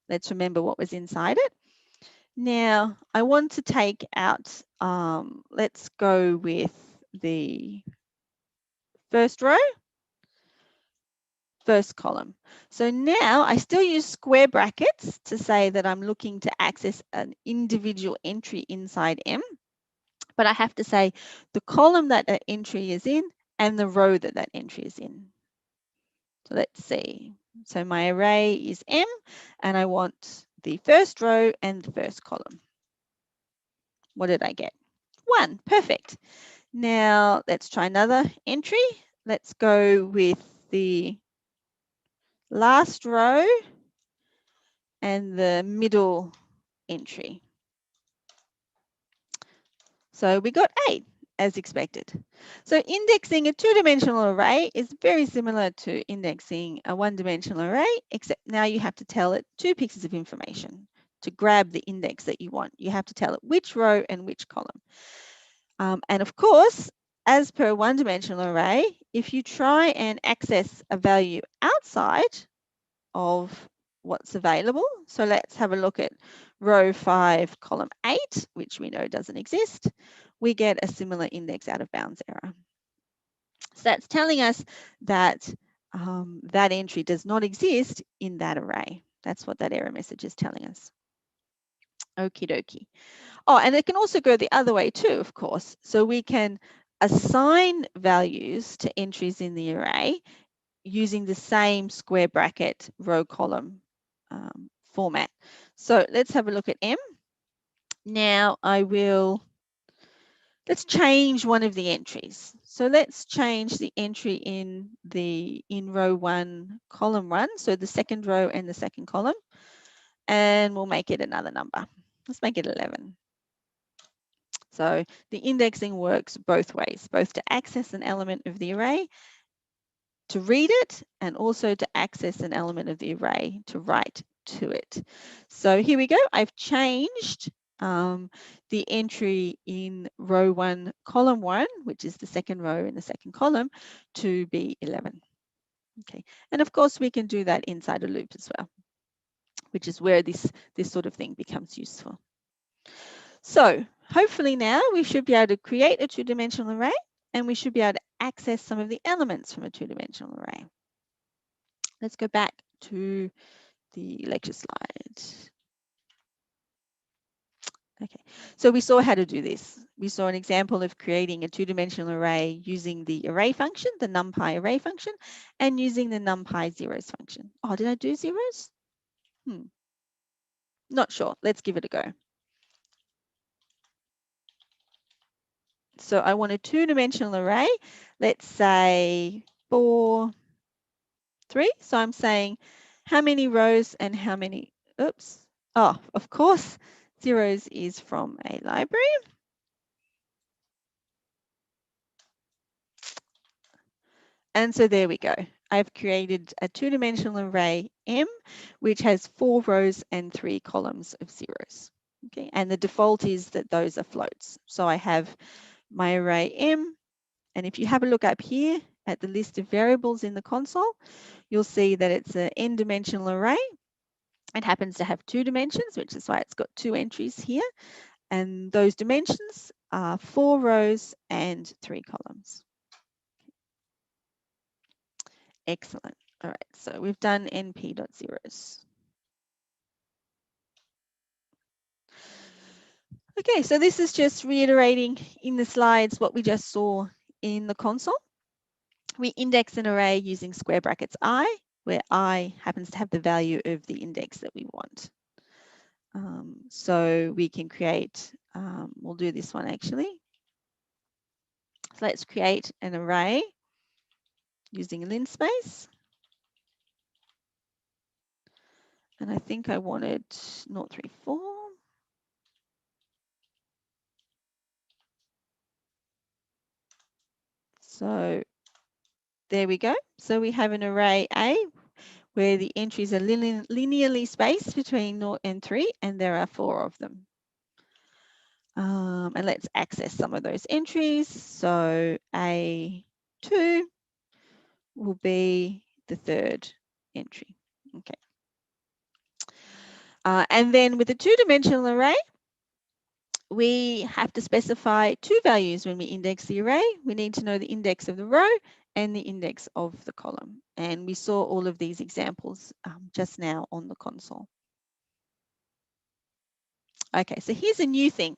[SPEAKER 1] Let's remember what was inside it. Now I want to take out, let's go with the first row, first column. So now I still use square brackets to say that I'm looking to access an individual entry inside M, but I have to say the column that that entry is in and the row that that entry is in. So let's see. So my array is M and I want the first row and the first column. What did I get? 1, perfect. Now let's try another entry. Let's go with the last row and the middle entry. So we got 8 as expected. So indexing a two-dimensional array is very similar to indexing a one-dimensional array, except now you have to tell it 2 pieces of information to grab the index that you want. You have to tell it which row and which column. And of course, as per a one-dimensional array, if you try and access a value outside of what's available, so let's have a look at row 5, column 8, which we know doesn't exist, we get a similar index out of bounds error. So that's telling us that that entry does not exist in that array. That's what that error message is telling us. Okie dokie. Oh, and it can also go the other way too, of course. So we can assign values to entries in the array using the same square bracket row column format. So let's have a look at M. Now let's change one of the entries. So let's change the entry in row 1, column 1, so the second row and the second column, and we'll make it another number. Let's make it 11. So the indexing works both ways, both to access an element of the array, to read it, and also to access an element of the array to write to it. So here we go. I've changed the entry in row 1, column 1, which is the second row in the second column, to be 11. Okay, and of course we can do that inside a loop as well, which is where this sort of thing becomes useful. So hopefully now we should be able to create a two-dimensional array, and we should be able to access some of the elements from a two-dimensional array. Let's go back to the lecture slide. Okay, so we saw how to do this. We saw an example of creating a two-dimensional array using the array function, the numpy array function, and using the numpy zeros function. Oh, did I do zeros? Not sure. Let's give it a go. So I want a two-dimensional array. Let's say 4, 3. So I'm saying how many rows and how many, oops. Oh, of course, zeros is from a library. And so there we go. I've created a two-dimensional array M, which has 4 rows and 3 columns of zeros. Okay, and the default is that those are floats. So I have my array M, and if you have a look up here at the list of variables in the console, you'll see that it's an n-dimensional array. It happens to have 2 dimensions, which is why it's got 2 entries here. And those dimensions are 4 rows and 3 columns. Excellent. All right, so we've done np.zeros. Okay, so this is just reiterating in the slides what we just saw in the console. We index an array using square brackets I, where I happens to have the value of the index that we want. So we can create, we'll do this one actually. So let's create an array using linspace. And I think I wanted 034. So there we go. So we have an array A where the entries are linearly spaced between 0 and 3, and there are 4 of them. And let's access some of those entries. So A2 will be the third entry. Okay. And then with the two-dimensional array, we have to specify 2 values when we index the array. We need to know the index of the row and the index of the column. And we saw all of these examples just now on the console. Okay, so here's a new thing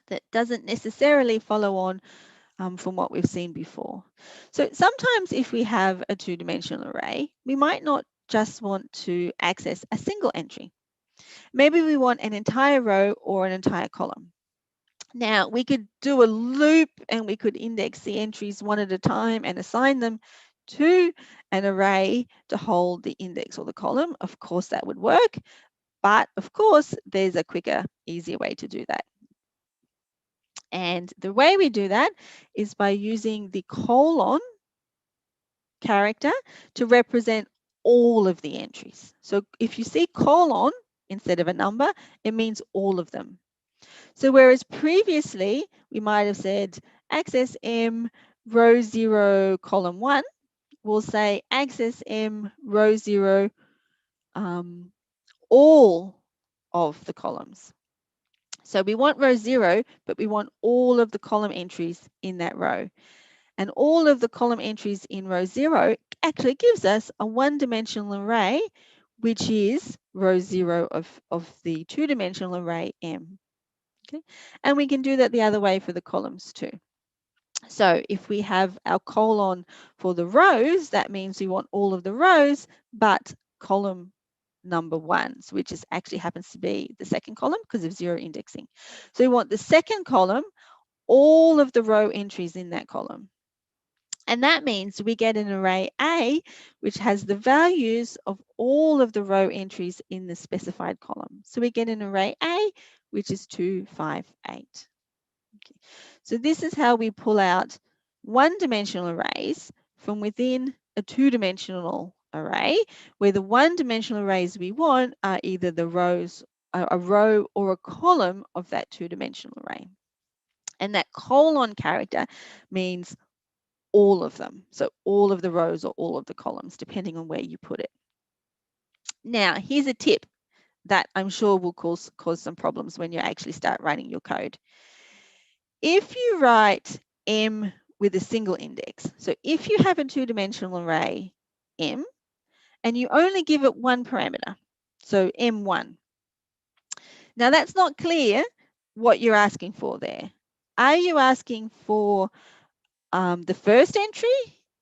[SPEAKER 1] that doesn't necessarily follow on from what we've seen before. So sometimes if we have a two-dimensional array, we might not just want to access a single entry. Maybe we want an entire row or an entire column. Now we could do a loop and we could index the entries one at a time and assign them to an array to hold the index or the column. Of course that would work, but of course there's a quicker, easier way to do that. And the way we do that is by using the colon character to represent all of the entries. So if you see colon instead of a number, it means all of them. So whereas previously we might have said access M row 0 column 1, we'll say access M row 0 all of the columns. So we want row 0, but we want all of the column entries in that row. And all of the column entries in row 0 actually gives us a one-dimensional array, which is row 0 of the two-dimensional array M. Okay? And we can do that the other way for the columns too. So if we have our colon for the rows, that means we want all of the rows, but column number 1, which is actually happens to be the second column because of 0 indexing. So we want the second column, all of the row entries in that column. And that means we get an array A, which has the values of all of the row entries in the specified column. So we get an array A, which is 2, 5, 8. Okay. So this is how we pull out one-dimensional arrays from within a two-dimensional array, where the one-dimensional arrays we want are either the rows, a row or a column of that two-dimensional array. And that colon character means all of them. So all of the rows or all of the columns, depending on where you put it. Now, here's a tip that I'm sure will cause some problems when you actually start writing your code. If you write M with a single index, so if you have a two-dimensional array M and you only give it one parameter, so M1, now that's not clear what you're asking for there. Are you asking for the first entry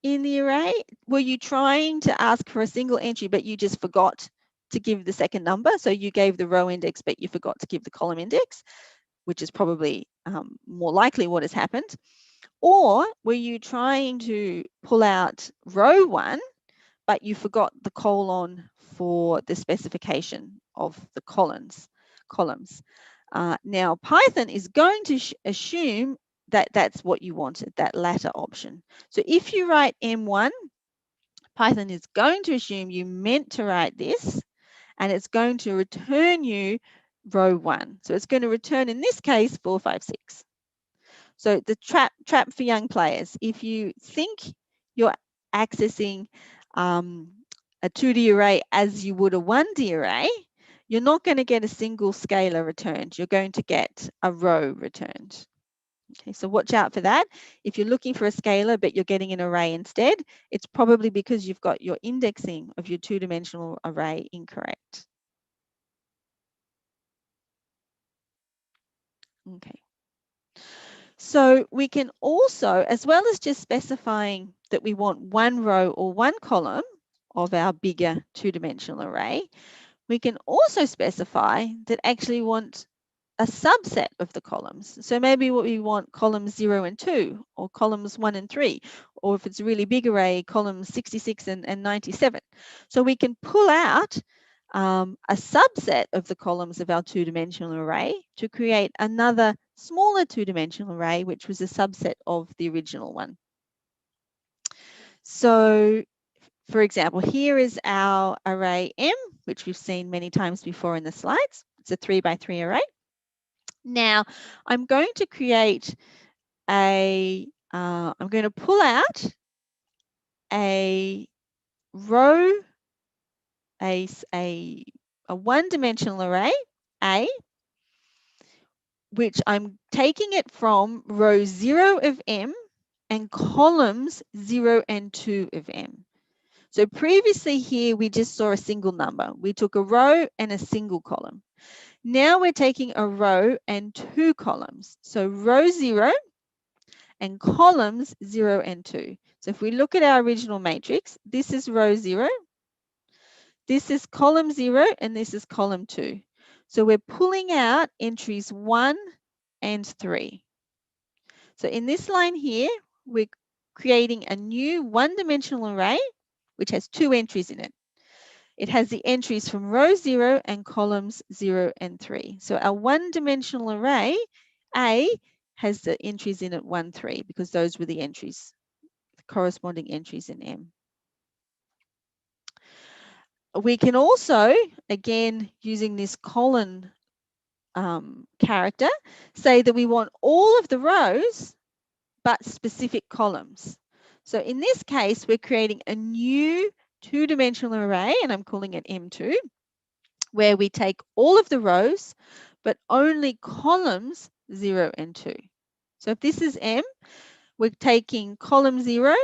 [SPEAKER 1] in the array? Were you trying to ask for a single entry, but you just forgot to give the second number? So you gave the row index, but you forgot to give the column index, which is probably more likely what has happened. Or were you trying to pull out row 1, but you forgot the colon for the specification of the columns? Now, Python is going to assume that that's what you wanted, that latter option. So if you write M1, Python is going to assume you meant to write this, and it's going to return you row 1. So it's going to return, in this case, 4, 5, 6. So the trap for young players, if you think you're accessing a 2D array as you would a 1D array, you're not going to get a single scalar returned. You're going to get a row returned. Okay, so watch out for that. If you're looking for a scalar but you're getting an array instead, it's probably because you've got your indexing of your two-dimensional array incorrect. Okay. So we can also, as well as just specifying that we want one row or one column of our bigger two-dimensional array, We can also specify that actually want a subset of the columns. So maybe we want columns 0 and 2, or columns 1 and 3, or if it's a really big array, columns 66 and 97. So we can pull out a subset of the columns of our two-dimensional array to create another smaller two-dimensional array, which was a subset of the original one. So, for example, here is our array M, which we've seen many times before in the slides. It's a 3 by 3 array. Now, I'm going to create I'm going to pull out a row, a one-dimensional array, A, which I'm taking it from row 0 of M and columns 0 and 2 of M. So previously here, we just saw a single number. We took a row and a single column. Now we're taking a row and 2 columns. So row 0 and columns 0 and 2. So if we look at our original matrix, this is row 0, this is column 0, and this is column 2. So we're pulling out entries 1 and 3. So in this line here, we're creating a new one-dimensional array, which has 2 entries in it. It has the entries from row 0 and columns 0 and 3. So our one-dimensional array, A, has the entries in it 1, 3, because those were the entries, the corresponding entries in M. We can also, again, using this colon character, say that we want all of the rows, but specific columns. So in this case, we're creating a new two-dimensional array, and I'm calling it M2, where we take all of the rows, but only columns 0 and 2. So if this is M, we're taking column 0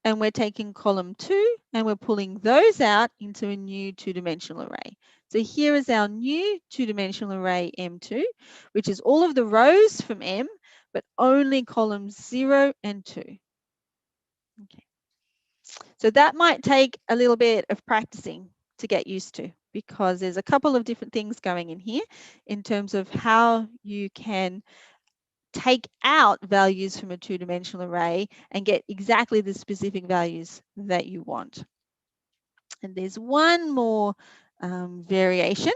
[SPEAKER 1] and we're taking column 2 and we're pulling those out into a new two-dimensional array. So here is our new two-dimensional array M2, which is all of the rows from M, but only columns 0 and 2. Okay. So that might take a little bit of practicing to get used to, because there's a couple of different things going in here in terms of how you can take out values from a two-dimensional array and get exactly the specific values that you want. And there's one more variation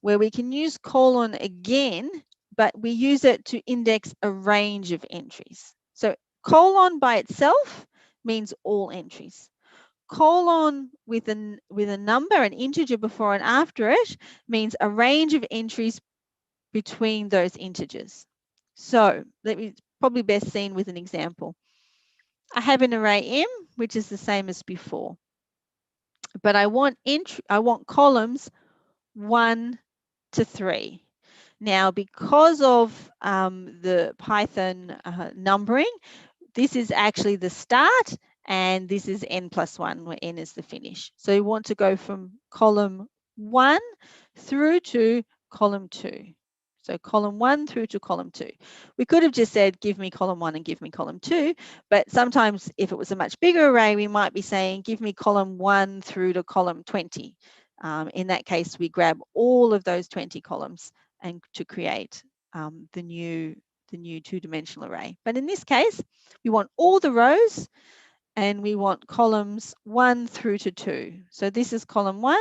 [SPEAKER 1] where we can use colon again, but we use it to index a range of entries. So colon by itself means all entries. Colon with a number, an integer before and after it, means a range of entries between those integers. So let me, probably best seen with an example. I have an array M, which is the same as before, but I want columns 1 to 3. Now, because of the Python numbering, this is actually the start, and this is n+1, where n is the finish. So you want to go from column 1 through to column 2. So column 1 through to column 2. We could have just said, give me column 1 and give me column 2, but sometimes if it was a much bigger array, we might be saying, give me column 1 through to column 20. In that case, we grab all of those 20 columns and to create the new two-dimensional array. But in this case, we want all the rows and we want columns 1 through to 2. So this is column 1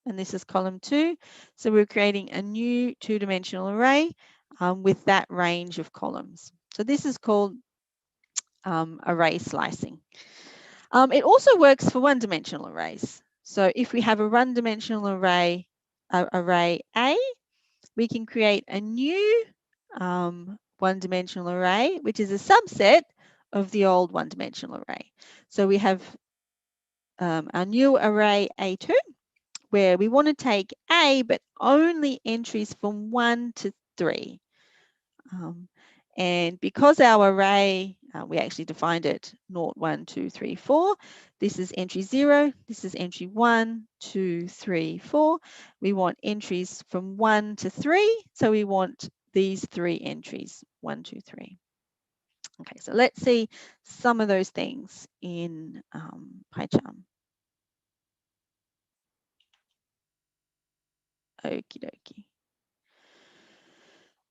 [SPEAKER 1] and this is column 2. So we're creating a new two-dimensional array with that range of columns. So this is called array slicing. It also works for one-dimensional arrays. So if we have a one-dimensional array, array A, we can create a new one-dimensional array, which is a subset of the old one-dimensional array. So we have our new array A2, where we want to take A, but only entries from 1 to 3. And because our array, we actually defined it 0, 1, 2, 3, 4. This is entry 0. This is entry 1, 2, 3, 4. We want entries from 1 to 3. So we want these 3 entries, 1, 2, 3. Okay, so let's see some of those things in PyCharm. Okie dokie.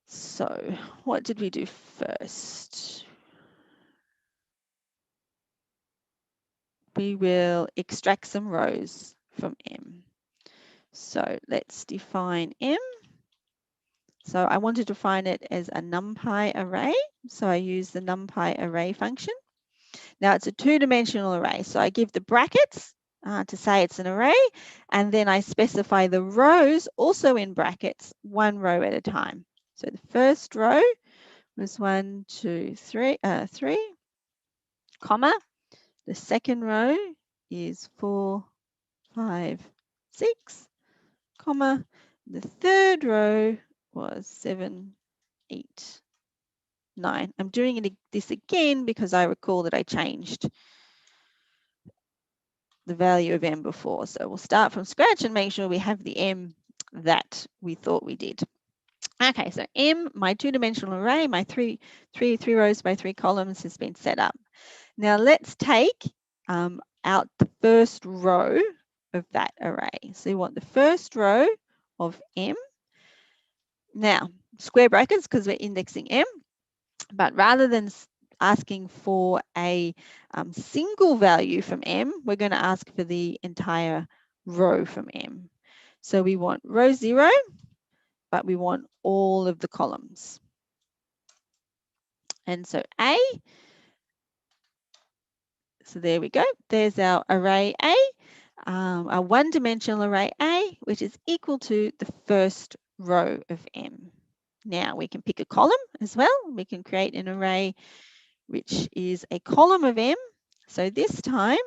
[SPEAKER 1] So what did we do first? We will extract some rows from M. So let's define M. So I want to define it as a NumPy array. So I use the NumPy array function. Now it's a two-dimensional array. So I give the brackets to say it's an array, and then I specify the rows also in brackets, one row at a time. So the first row was 1, 2, 3, 3, comma. The second row is 4, 5, 6, comma. The third row was 7, 8, 9. I'm doing this again because I recall that I changed the value of M before. So we'll start from scratch and make sure we have the M that we thought we did. Okay, so M, my two-dimensional array, my three rows by 3 columns has been set up. Now let's take out the first row of that array. So you want the first row of M. Now, square brackets because we're indexing M, but rather than asking for a single value from M, we're going to ask for the entire row from M. So we want row 0, but we want all of the columns. And so A, so there we go. There's our array A, a one-dimensional array A, which is equal to the first row of M. Now we can pick a column as well. We can create an array which is a column of M. So this time,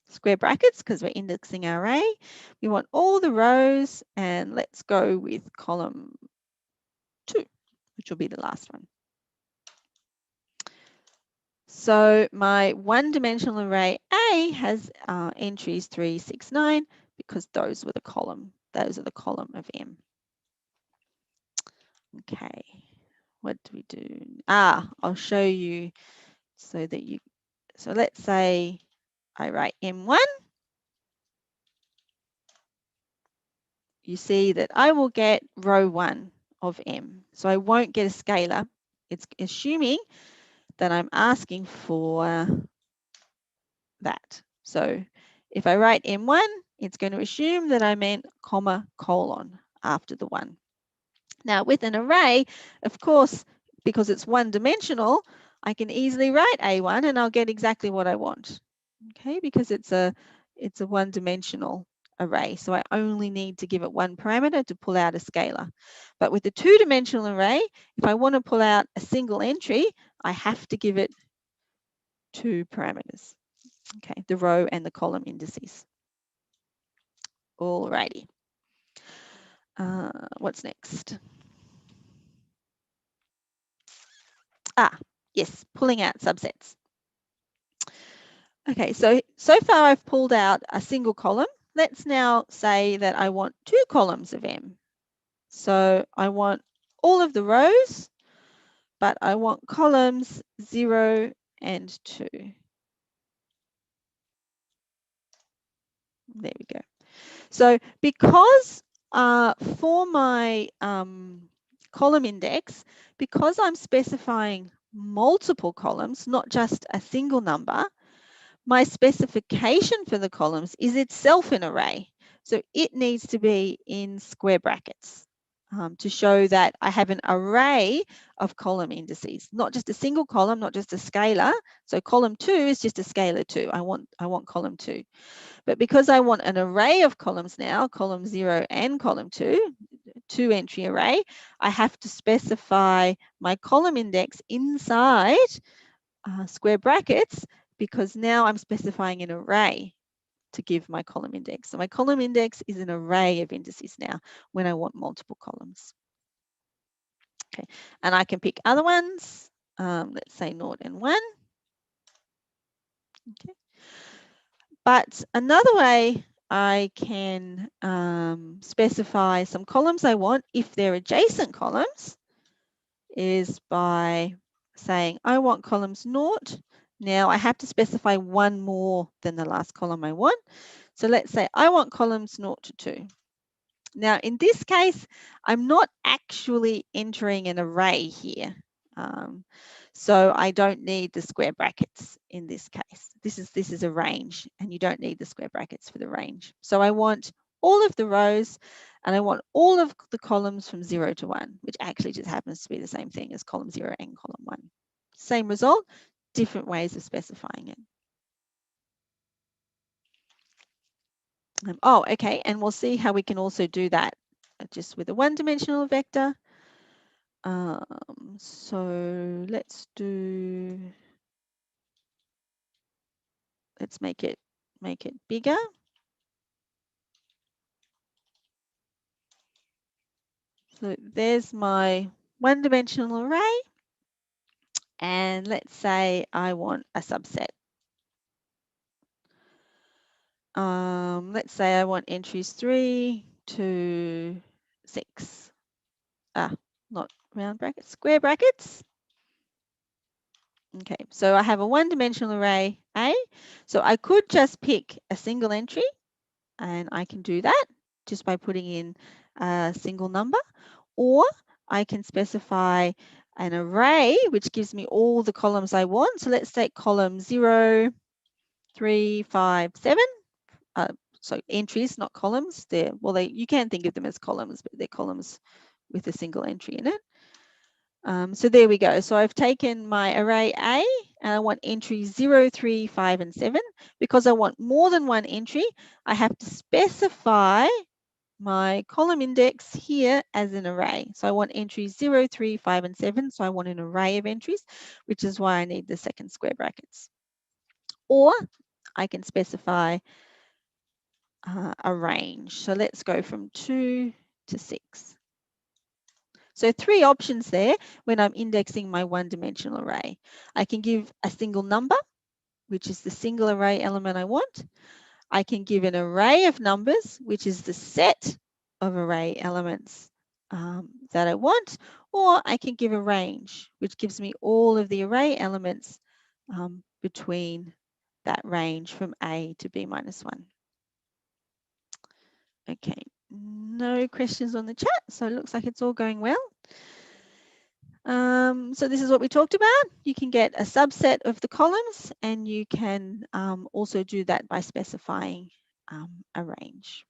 [SPEAKER 1] square brackets, because we're indexing our array. We want all the rows, and let's go with column 2, which will be the last one. So my one-dimensional array A has entries 3, 6, 9, because those are the column of M. Okay, what do we do? I'll show you so that you, so let's say I write M1. You see that I will get row 1 of M. So I won't get a scalar. It's assuming that I'm asking for that. So if I write M1, it's going to assume that I meant comma colon after the 1. Now with an array, of course, because it's one-dimensional, I can easily write A1 and I'll get exactly what I want. Okay, because it's a one-dimensional array. So I only need to give it one parameter to pull out a scalar. But with the two-dimensional array, if I want to pull out a single entry, I have to give it 2 parameters. Okay, the row and the column indices. Alrighty. What's next? Yes, pulling out subsets. Okay, so far I've pulled out a single column. Let's now say that I want 2 columns of M. So I want all of the rows, but I want columns 0 and 2. There we go. So because for my column index, because I'm specifying multiple columns, not just a single number, my specification for the columns is itself an array. So it needs to be in square brackets to show that I have an array of column indices, not just a single column, not just a scalar. So column 2 is just a scalar 2. I want column 2. But because I want an array of columns now, column 0 and column 2, 2-entry array, I have to specify my column index inside square brackets, because now I'm specifying an array to give my column index. So my column index is an array of indices now when I want multiple columns. Okay, and I can pick other ones. Let's say 0 and 1. Okay. But another way I can specify some columns I want if they're adjacent columns is by saying I want columns 0. Now I have to specify one more than the last column I want. So let's say I want columns 0 to 2. Now, in this case, I'm not actually entering an array here. So I don't need the square brackets in this case. This is a range, and you don't need the square brackets for the range. So I want all of the rows, and I want all of the columns from 0 to 1, which actually just happens to be the same thing as column 0 and column 1. Same result, different ways of specifying it. Oh, okay, and we'll see how we can also do that just with a one-dimensional vector. So let's make it bigger. So there's my one-dimensional array, and let's say I want a subset. Let's say I want entries 3 to 6. Not round brackets, square brackets. Okay, so I have a one-dimensional array A. So I could just pick a single entry, and I can do that just by putting in a single number, or I can specify an array which gives me all the columns I want. So let's take column 0, 3, 5, 7. So entries, not columns. You can think of them as columns, but they're columns with a single entry in it. So there we go. So I've taken my array A, and I want entries 0, 3, 5, and 7. Because I want more than one entry, I have to specify my column index here as an array. So I want entries 0, 3, 5, and 7. So I want an array of entries, which is why I need the second square brackets. Or I can specify a range. So let's go from 2 to 6. So 3 options there when I'm indexing my one-dimensional array. I can give a single number, which is the single array element I want. I can give an array of numbers, which is the set of array elements that I want, or I can give a range, which gives me all of the array elements between that range from A to B minus 1. Okay, no questions on the chat, so it looks like it's all going well. So this is what we talked about. You can get a subset of the columns, and you can also do that by specifying a range.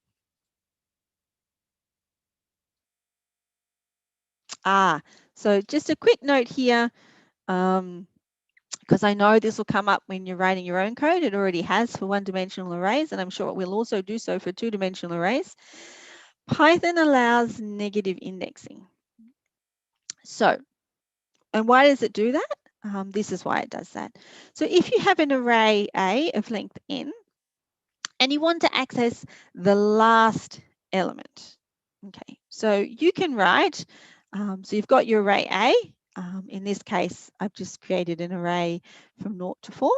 [SPEAKER 1] So just a quick note here, because I know this will come up when you're writing your own code. It already has for one-dimensional arrays, and I'm sure it will also do so for two-dimensional arrays. Python allows negative indexing. So, and why does it do that? This is why it does that. So if you have an array A of length n, and you want to access the last element, okay, so you can write, so you've got your array A. In this case, I've just created an array from 0 to 4.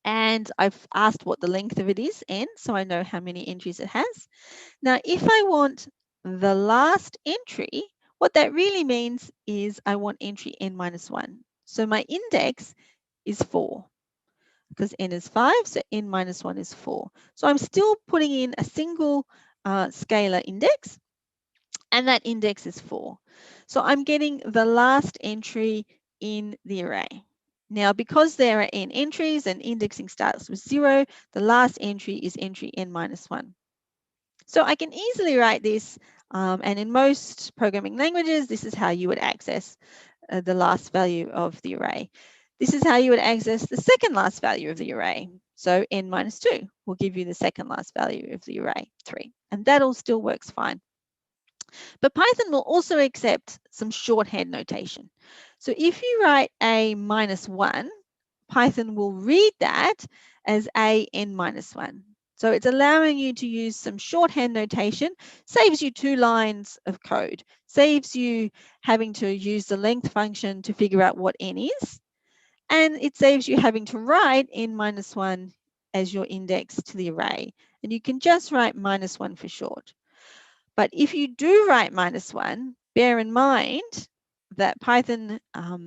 [SPEAKER 1] And I've asked what the length of it is, n, so I know how many entries it has. Now, if I want the last entry, what that really means is I want entry n minus 1. So my index is 4, because n is 5, so n minus 1 is 4. So I'm still putting in a single scalar index, and that index is 4. So I'm getting the last entry in the array. Now, because there are n entries and indexing starts with 0, the last entry is entry n minus 1. So I can easily write this, and in most programming languages, this is how you would access the last value of the array. This is how you would access the second last value of the array. So n minus 2 will give you the second last value of the array, 3. And that all still works fine. But Python will also accept some shorthand notation. So if you write a minus 1, Python will read that as a n minus 1. So it's allowing you to use some shorthand notation, saves you 2 lines of code, saves you having to use the length function to figure out what n is, and it saves you having to write n minus 1 as your index to the array. And you can just write minus 1 for short. But if you do write minus 1, bear in mind that Python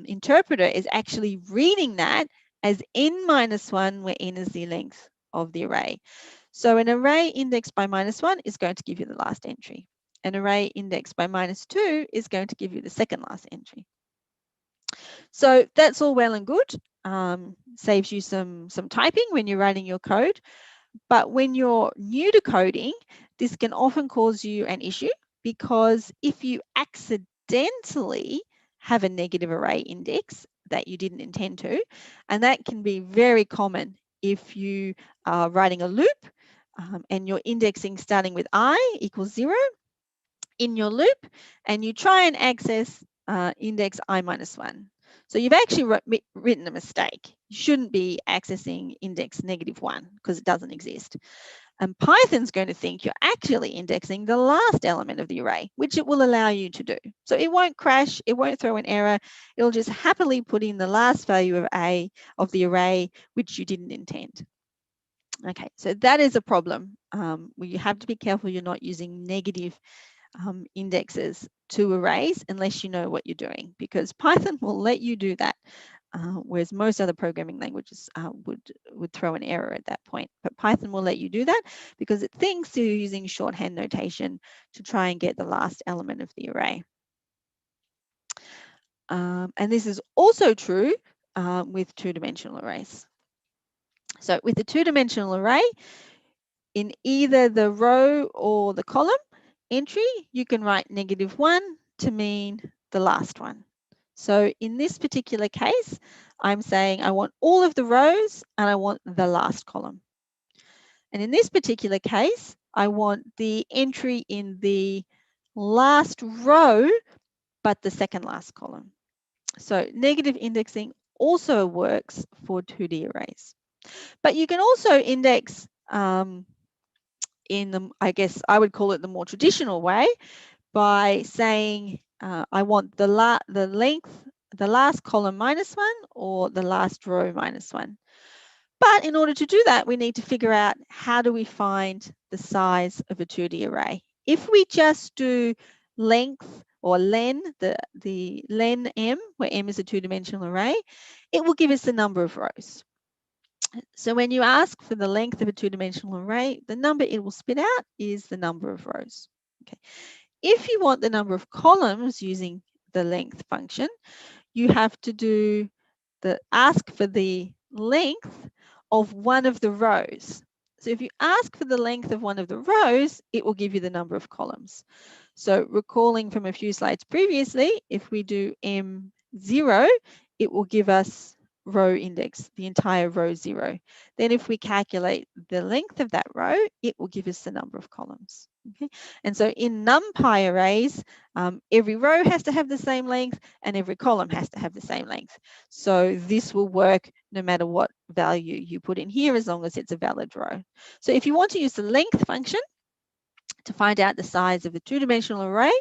[SPEAKER 1] interpreter is actually reading that as n minus 1, where n is the length of the array. So an array indexed by -1 is going to give you the last entry. An array indexed by -2 is going to give you the second last entry. So that's all well and good. Saves you some typing when you're writing your code. But when you're new to coding, this can often cause you an issue, because if you accidentally have a negative array index that you didn't intend to, and that can be very common if you are writing a loop and you're indexing starting with I equals 0 in your loop, and you try and access index I-1. So you've actually written a mistake. You shouldn't be accessing index -1 because it doesn't exist. And Python's going to think you're actually indexing the last element of the array, which it will allow you to do. So it won't crash, it won't throw an error. It'll just happily put in the last value of A of the array, which you didn't intend. Okay, so that is a problem. You have to be careful you're not using negative indexes to arrays unless you know what you're doing, because Python will let you do that, whereas most other programming languages would throw an error at that point. But Python will let you do that because it thinks you're using shorthand notation to try and get the last element of the array. And this is also true with two-dimensional arrays. So with a two-dimensional array, in either the row or the column entry, you can write -1 to mean the last one. So in this particular case, I'm saying I want all of the rows and I want the last column. And in this particular case, I want the entry in the last row, but the second last column. So negative indexing also works for 2D arrays. But you can also index in the, I guess I would call it the more traditional way, by saying I want the length, the last column -1 or the last row -1. But in order to do that, we need to figure out how do we find the size of a 2D array. If we just do length or len, the len m, where m is a two-dimensional array, it will give us the number of rows. So when you ask for the length of a two-dimensional array, the number it will spit out is the number of rows. Okay. If you want the number of columns using the length function, you have to ask for the length of one of the rows. So if you ask for the length of one of the rows, it will give you the number of columns. So recalling from a few slides previously, if we do M0, it will give us row index, the entire row 0. Then if we calculate the length of that row, it will give us the number of columns. Okay? And so in NumPy arrays, every row has to have the same length and every column has to have the same length. So this will work no matter what value you put in here, as long as it's a valid row. So if you want to use the length function to find out the size of the two-dimensional array,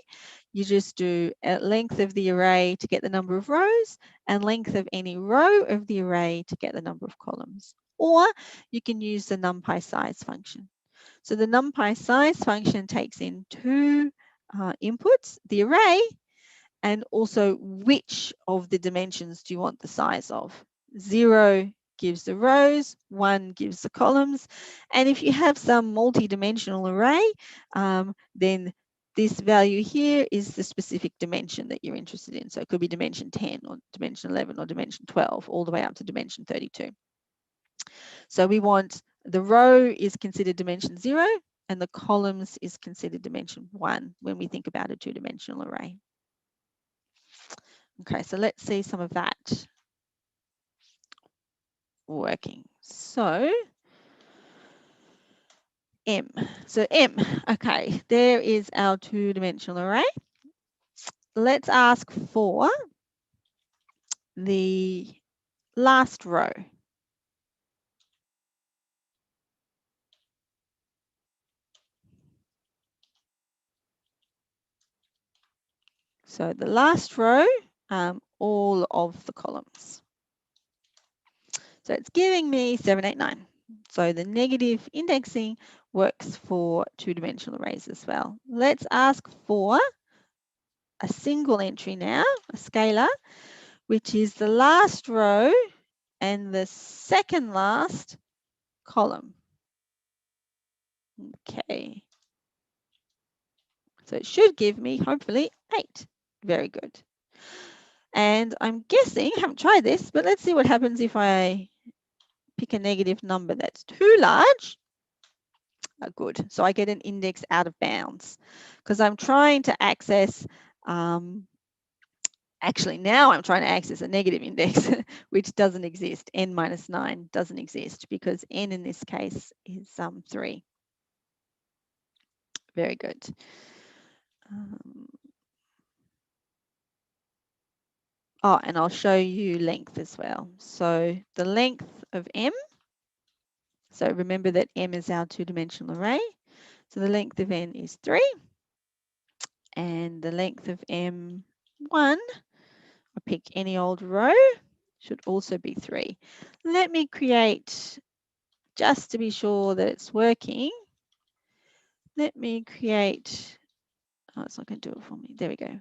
[SPEAKER 1] you just do length of the array to get the number of rows and length of any row of the array to get the number of columns. Or you can use the NumPy size function. So the NumPy size function takes in two inputs, the array and also which of the dimensions do you want the size of. 0 gives the rows, 1 gives the columns. And if you have some multi-dimensional array, then this value here is the specific dimension that you're interested in. So it could be dimension 10 or dimension 11 or dimension 12, all the way up to dimension 32. So we want the row is considered dimension 0 and the columns is considered dimension 1 when we think about a two-dimensional array. Okay, so let's see some of that working. So M. So M, okay, there is our two-dimensional array. Let's ask for the last row. So the last row, all of the columns. So it's giving me 789. So the negative indexing works for two-dimensional arrays as well. Let's ask for a single entry now, a scalar, which is the last row and the second last column. Okay. So it should give me, hopefully, 8. Very good. And I'm guessing, I haven't tried this, but let's see what happens if I pick a negative number that's too large. Good. So I get an index out of bounds because I'm trying to access, actually now I'm trying to access a negative index, which doesn't exist. N minus 9 doesn't exist because N in this case is 3. Very good. Oh, and I'll show you length as well. So the length of M, so remember that M is our two-dimensional array. So the length of N is 3. And the length of M1, I pick any old row, should also be 3. Let me create, just to be sure that it's working, let me create, oh, it's not going to do it for me. There we go.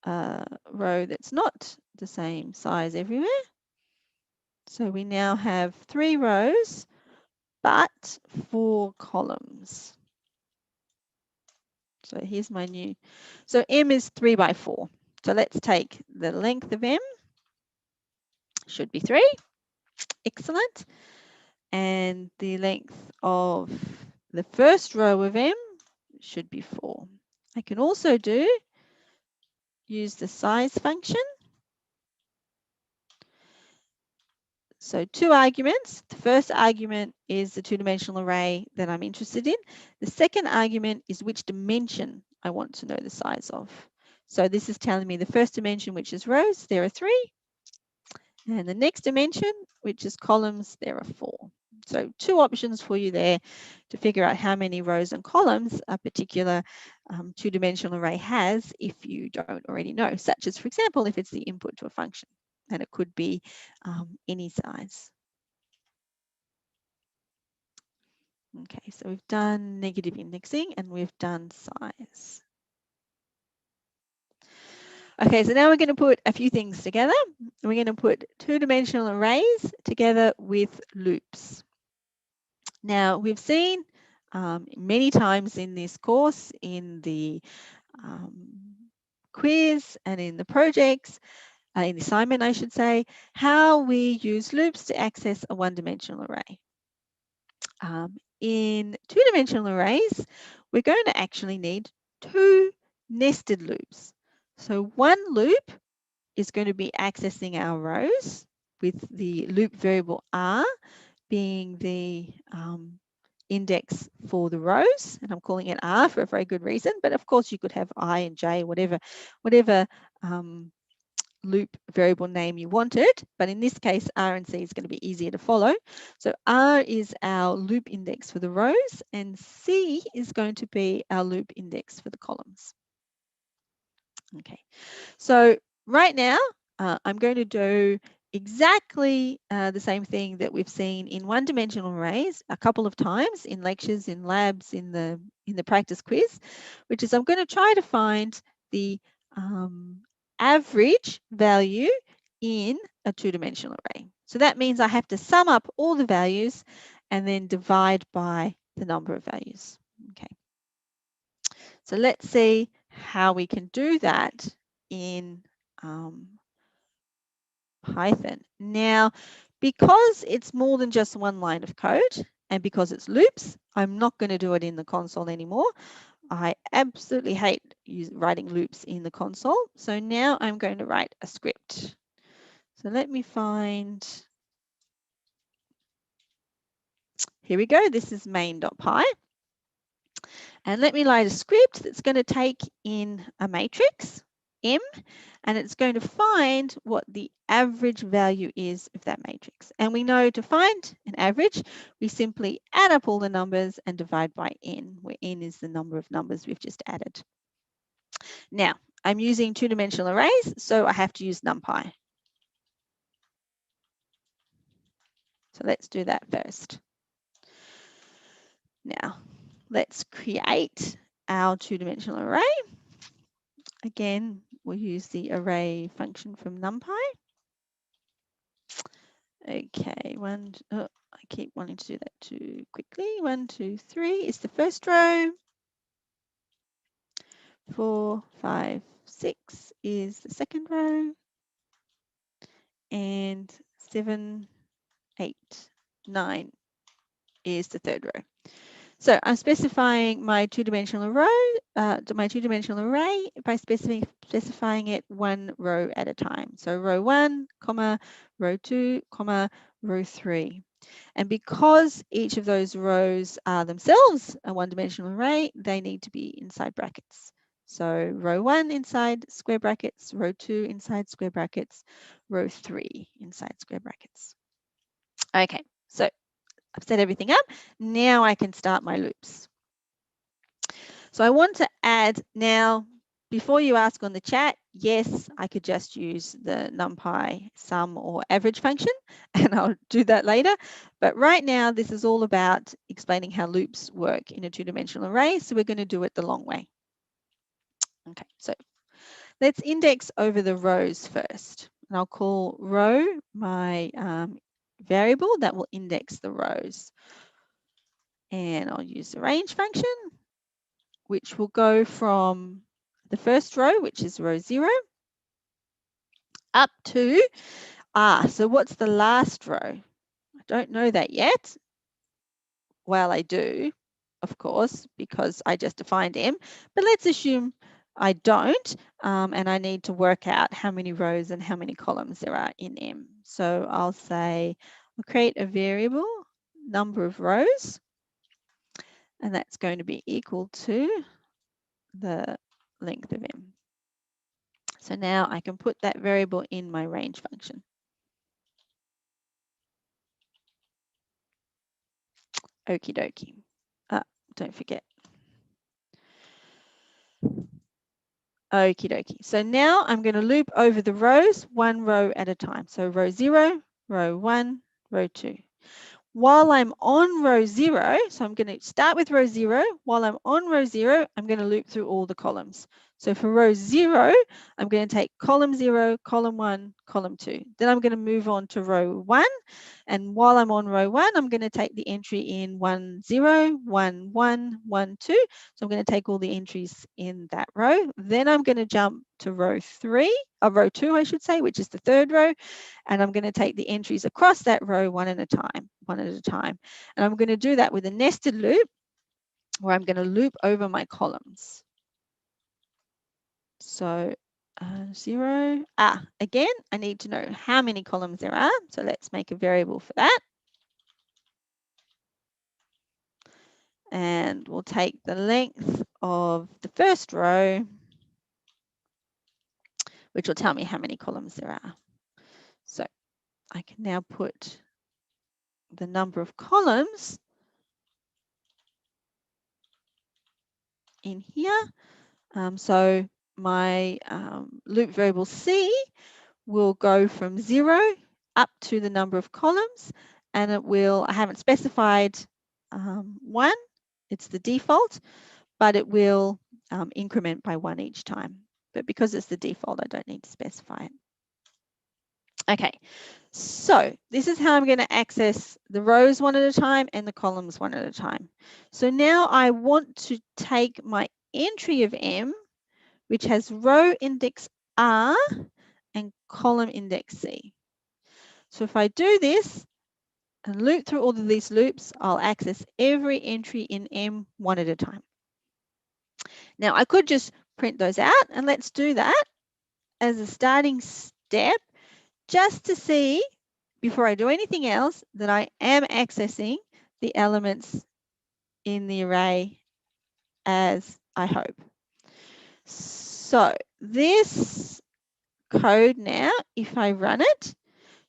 [SPEAKER 1] A row that's not the same size everywhere. So we now have 3 rows, but 4 columns. So here's my new, so M is 3 by 4. So let's take the length of M, should be 3. Excellent. And the length of the first row of M should be 4. I can also use the size function. So 2 arguments. The first argument is the two-dimensional array that I'm interested in. The second argument is which dimension I want to know the size of. So this is telling me the first dimension, which is rows, there are 3. And the next dimension, which is columns, there are 4. So 2 options for you there to figure out how many rows and columns a particular two-dimensional array has if you don't already know, such as, for example, if it's the input to a function, and it could be any size. Okay, so we've done negative indexing and we've done size. Okay, so now we're going to put a few things together. We're going to put two-dimensional arrays together with loops. Now, we've seen many times in this course, in the quiz and in the projects, in the assignment, I should say, how we use loops to access a one-dimensional array. In two-dimensional arrays, we're going to actually need 2 nested loops. So one loop is going to be accessing our rows with the loop variable r being the index for the rows, and I'm calling it r for a very good reason, but of course you could have I and j, whatever loop variable name you wanted, but in this case R and C is going to be easier to follow. So R is our loop index for the rows and C is going to be our loop index for the columns. Okay, so right now I'm going to do exactly the same thing that we've seen in one-dimensional arrays a couple of times in lectures, in labs, in the practice quiz, which is I'm going to try to find the average value in a two-dimensional array. So that means I have to sum up all the values and then divide by the number of values. Okay. So let's see how we can do that in Python. Now, because it's more than just one line of code and because it's loops, I'm not going to do it in the console anymore. I absolutely hate writing loops in the console. So now I'm going to write a script. So let me find, here we go. This is main.py. And let me write a script that's going to take in a matrix, M, and it's going to find what the average value is of that matrix. And we know to find an average, we simply add up all the numbers and divide by n, where n is the number of numbers we've just added. Now, I'm using two-dimensional arrays, so I have to use NumPy. So let's do that first. Now, let's create our two-dimensional array. Again, we'll use the array function from NumPy. Okay, I keep wanting to do that too quickly. 1, 2, 3 is the first row. 4, 5, 6 is the second row. And 7, 8, 9 is the third row. So I'm specifying my two-dimensional array by specifying it one row at a time. So row 1, comma, row 2, comma, row 3. And because each of those rows are themselves a one-dimensional array, they need to be inside brackets. So row 1 inside square brackets, row 2 inside square brackets, row 3 inside square brackets. Okay, so I've set everything up. Now I can start my loops. So I want to add now, before you ask on the chat, yes, I could just use the NumPy sum or average function, and I'll do that later. But right now, this is all about explaining how loops work in a two-dimensional array. So we're going to do it the long way. Okay, so let's index over the rows first. And I'll call row my variable that will index the rows. And I'll use the range function, which will go from the first row, which is row 0, up to, so what's the last row? I don't know that yet. Well, I do, of course, because I just defined M, but let's assume I don't, and I need to work out how many rows and how many columns there are in M. So I'll say, I'll create a variable, number of rows, and that's going to be equal to the length of M. So now I can put that variable in my range function. Okie dokie. Don't forget. Okie dokie. So now I'm going to loop over the rows one row at a time. So row 0, row 1, row 2. While I'm on row 0, so I'm going to start with row 0. While I'm on row 0, I'm going to loop through all the columns. So for row 0, I'm going to take column 0, column 1, column 2. Then I'm going to move on to row 1. And while I'm on row 1, I'm going to take the entry in 1, 0, 1, 1, 1, 2. So I'm going to take all the entries in that row. Then I'm going to jump to row 2, I should say, which is the third row. And I'm going to take the entries across that row one at a time. And I'm going to do that with a nested loop where I'm going to loop over my columns. So 0, again, I need to know how many columns there are. So let's make a variable for that. And we'll take the length of the first row, which will tell me how many columns there are. So I can now put the number of columns in here. So my loop variable C will go from 0 up to the number of columns, and it will, I haven't specified 1, it's the default, but it will increment by 1 each time. But because it's the default, I don't need to specify it. Okay, so this is how I'm going to access the rows one at a time and the columns one at a time. So now I want to take my entry of M, which has row index R and column index C. So if I do this and loop through all of these loops, I'll access every entry in M one at a time. Now I could just print those out, and let's do that as a starting step, just to see, before I do anything else, that I am accessing the elements in the array as I hope. So this code now, if I run it,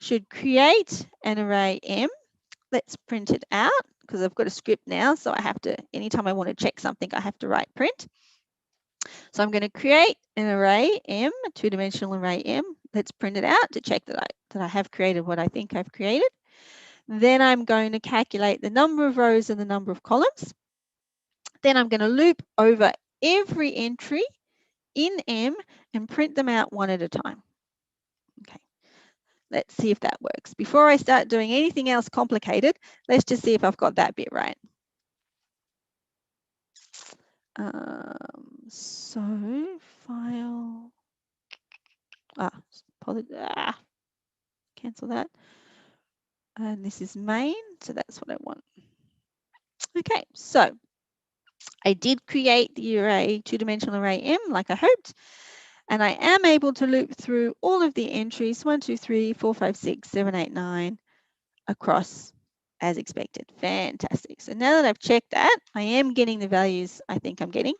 [SPEAKER 1] should create an array M. Let's print it out because I've got a script now. So I have to, anytime I want to check something, I have to write print. So I'm going to create an array M, a two-dimensional array M. Let's print it out to check that I have created what I think I've created. Then I'm going to calculate the number of rows and the number of columns. Then I'm going to loop over every entry in M and print them out one at a time. Okay. Let's see if that works. Before I start doing anything else complicated, let's just see if I've got that bit right. So file, cancel that. And this is main, so that's what I want. Okay, so I did create the array, two-dimensional array M like I hoped, and I am able to loop through all of the entries 1, 2, 3, 4, 5, 6, 7, 8, 9 across as expected. Fantastic. So now that I've checked that, I am getting the values I think I'm getting.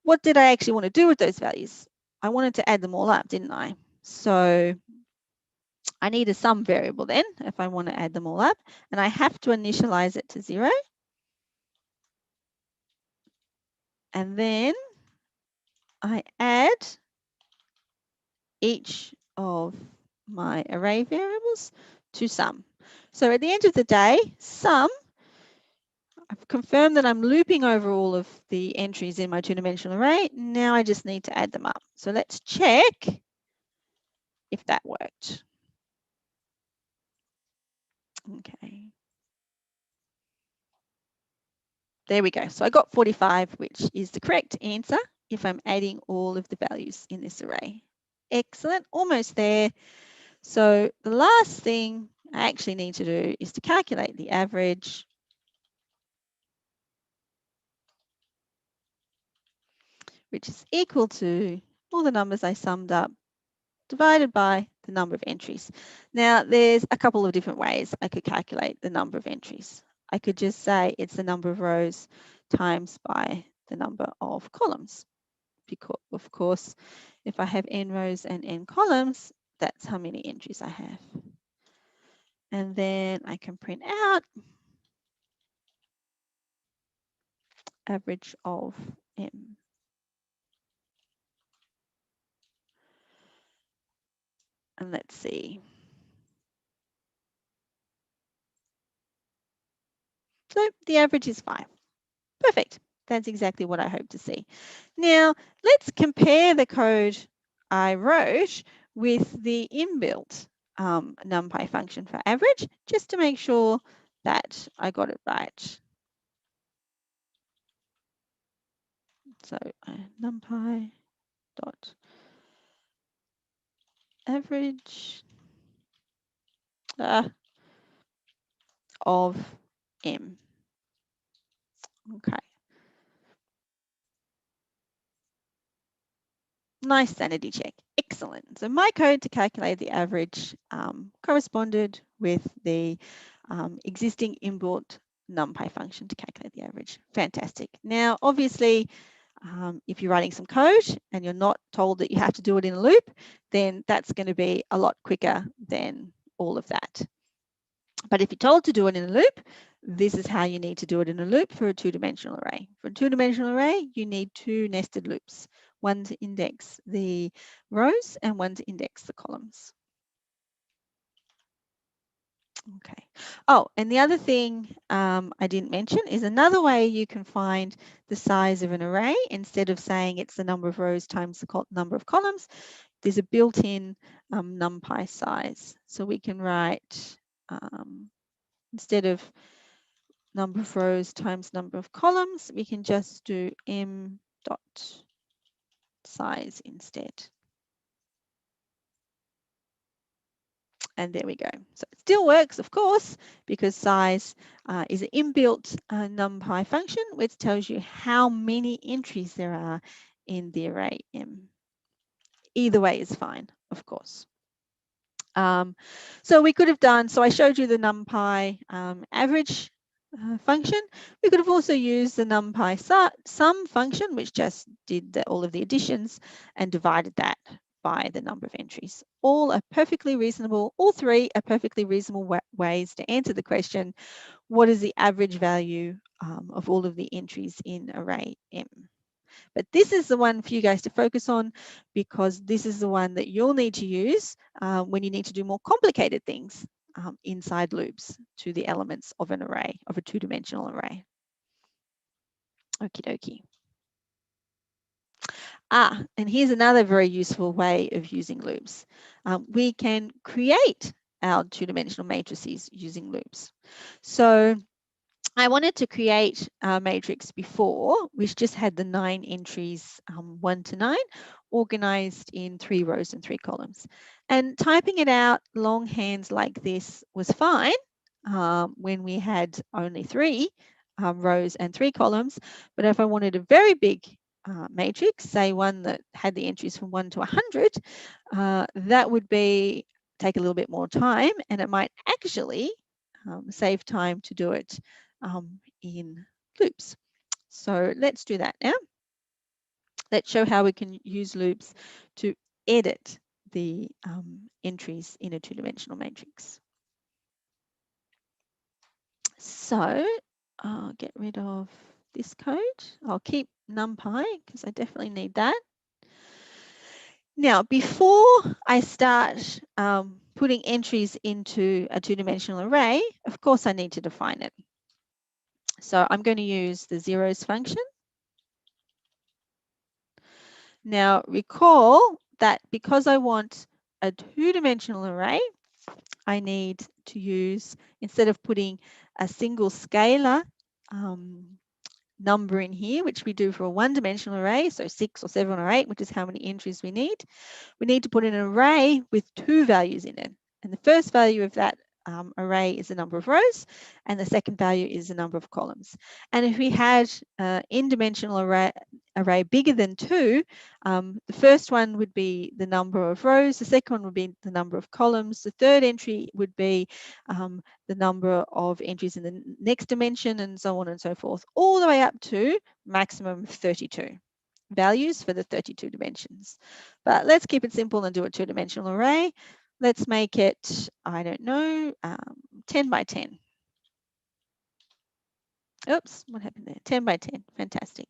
[SPEAKER 1] What did I actually want to do with those values? I wanted to add them all up, didn't I? So I need a sum variable then if I want to add them all up, and I have to initialize it to 0. And then I add each of my array variables to sum. So at the end of the day, sum, I've confirmed that I'm looping over all of the entries in my two-dimensional array. Now I just need to add them up. So let's check if that worked. Okay. There we go. So I got 45, which is the correct answer if I'm adding all of the values in this array. Excellent, almost there. So the last thing I actually need to do is to calculate the average, which is equal to all the numbers I summed up divided by the number of entries. Now, there's a couple of different ways I could calculate the number of entries. I could just say it's the number of rows times by the number of columns. Because, of course, if I have n rows and n columns, that's how many entries I have. And then I can print out average of m. And let's see. So the average is 5. Perfect. That's exactly what I hope to see. Now, let's compare the code I wrote with the inbuilt NumPy function for average, just to make sure that I got it right. So NumPy dot average of m. Okay. Nice sanity check. Excellent. So my code to calculate the average corresponded with the existing inbuilt NumPy function to calculate the average. Fantastic. Now, obviously, if you're writing some code and you're not told that you have to do it in a loop, then that's going to be a lot quicker than all of that. But if you're told to do it in a loop, this is how you need to do it in a loop for a two-dimensional array. For a two-dimensional array, you need 2 nested loops, one to index the rows and one to index the columns. Okay. Oh, and the other thing I didn't mention is another way you can find the size of an array. Instead of saying it's the number of rows times the number of columns, there's a built-in NumPy size. So we can write, instead of number of rows times number of columns, we can just do m dot size instead. And there we go. So it still works, of course, because size is an inbuilt NumPy function, which tells you how many entries there are in the array M. Either way is fine, of course. So we could have done, so I showed you the NumPy average function. We could have also used the NumPy sum function, which just did all of the additions and divided that by the number of entries. All are perfectly reasonable. All three are perfectly reasonable ways to answer the question, what is the average value of all of the entries in array M? But this is the one for you guys to focus on, because this is the one that you'll need to use when you need to do more complicated things inside loops to the elements of an array, of a two-dimensional array. Okie dokie. And here's another very useful way of using loops. We can create our two-dimensional matrices using loops. So I wanted to create a matrix before, which just had the 9 entries, 1 to 9, organized in 3 rows and 3 columns. And typing it out longhand like this was fine when we had only 3 rows and 3 columns. But if I wanted a very big matrix, say one that had the entries from 1 to 100, that would take a little bit more time, and it might actually save time to do it in loops. So let's do that now. Let's show how we can use loops to edit the entries in a two-dimensional matrix. So I'll get rid of this code. I'll keep NumPy because I definitely need that. Now, before I start putting entries into a two-dimensional array, of course I need to define it. So I'm going to use the zeros function. Now recall that because I want a two-dimensional array, I need to use, instead of putting a single scalar number in here, which we do for a one-dimensional array, so 6 or 7 or 8, which is how many entries we need to put an array with 2 values in it. And the first value of that array is the number of rows, and the second value is the number of columns. And if we had an n-dimensional array bigger than 2, the first one would be the number of rows, the second one would be the number of columns, the third entry would be the number of entries in the next dimension, and so on and so forth, all the way up to maximum 32 values for the 32 dimensions. But let's keep it simple and do a two-dimensional array. Let's make it, I don't know, 10 by 10. Oops, what happened there? 10 by 10, fantastic.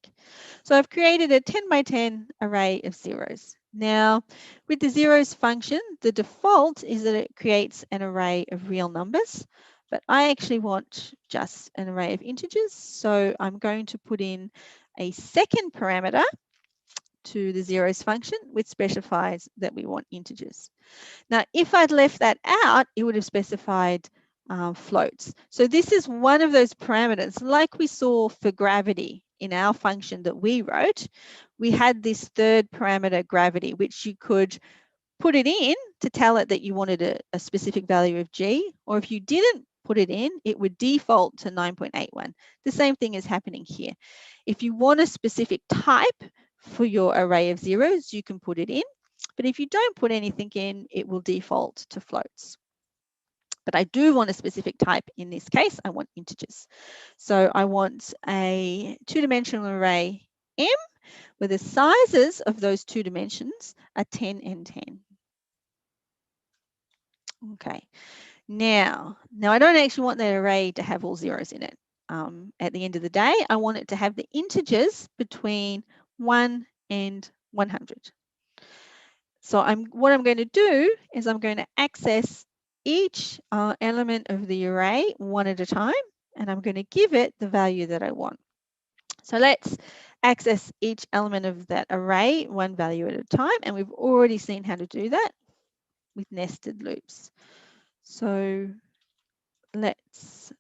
[SPEAKER 1] So I've created a 10 by 10 array of zeros. Now, with the zeros function, the default is that it creates an array of real numbers, but I actually want just an array of integers. So I'm going to put in a second parameter to the zeros function, which specifies that we want integers. Now, if I'd left that out, it would have specified floats. So this is one of those parameters, like we saw for gravity in our function that we wrote. We had this third parameter, gravity, which you could put it in to tell it that you wanted a specific value of G, or if you didn't put it in, it would default to 9.81. The same thing is happening here. If you want a specific type for your array of zeros, you can put it in. But if you don't put anything in, it will default to floats. But I do want a specific type in this case. I want integers. So I want a two-dimensional array M where the sizes of those 2 dimensions are 10 and 10. Okay, now I don't actually want that array to have all zeros in it. At the end of the day, I want it to have the integers between 1 and 100. So what I'm going to do is I'm going to access each element of the array one at a time, and I'm going to give it the value that I want. So let's access each element of that array one value at a time, and we've already seen how to do that with nested loops. So let's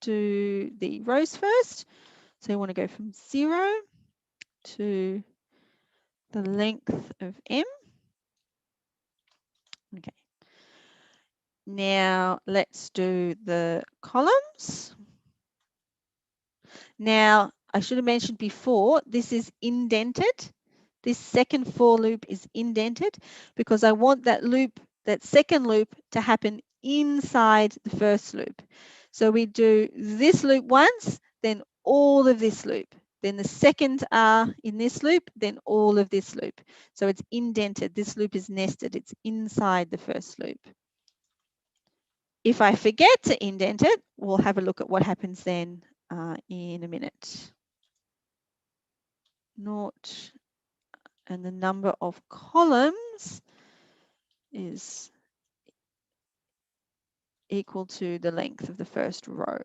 [SPEAKER 1] do the rows first. So you want to go from 0 to the length of M. Okay. Now let's do the columns. Now, I should have mentioned before, this is indented. This second for loop is indented because I want that loop, that second loop, to happen inside the first loop. So we do this loop once, then all of this loop. Then the second are in this loop, then all of this loop. So it's indented. This loop is nested. It's inside the first loop. If I forget to indent it, we'll have a look at what happens then in a minute. Naught, and the number of columns is equal to the length of the first row.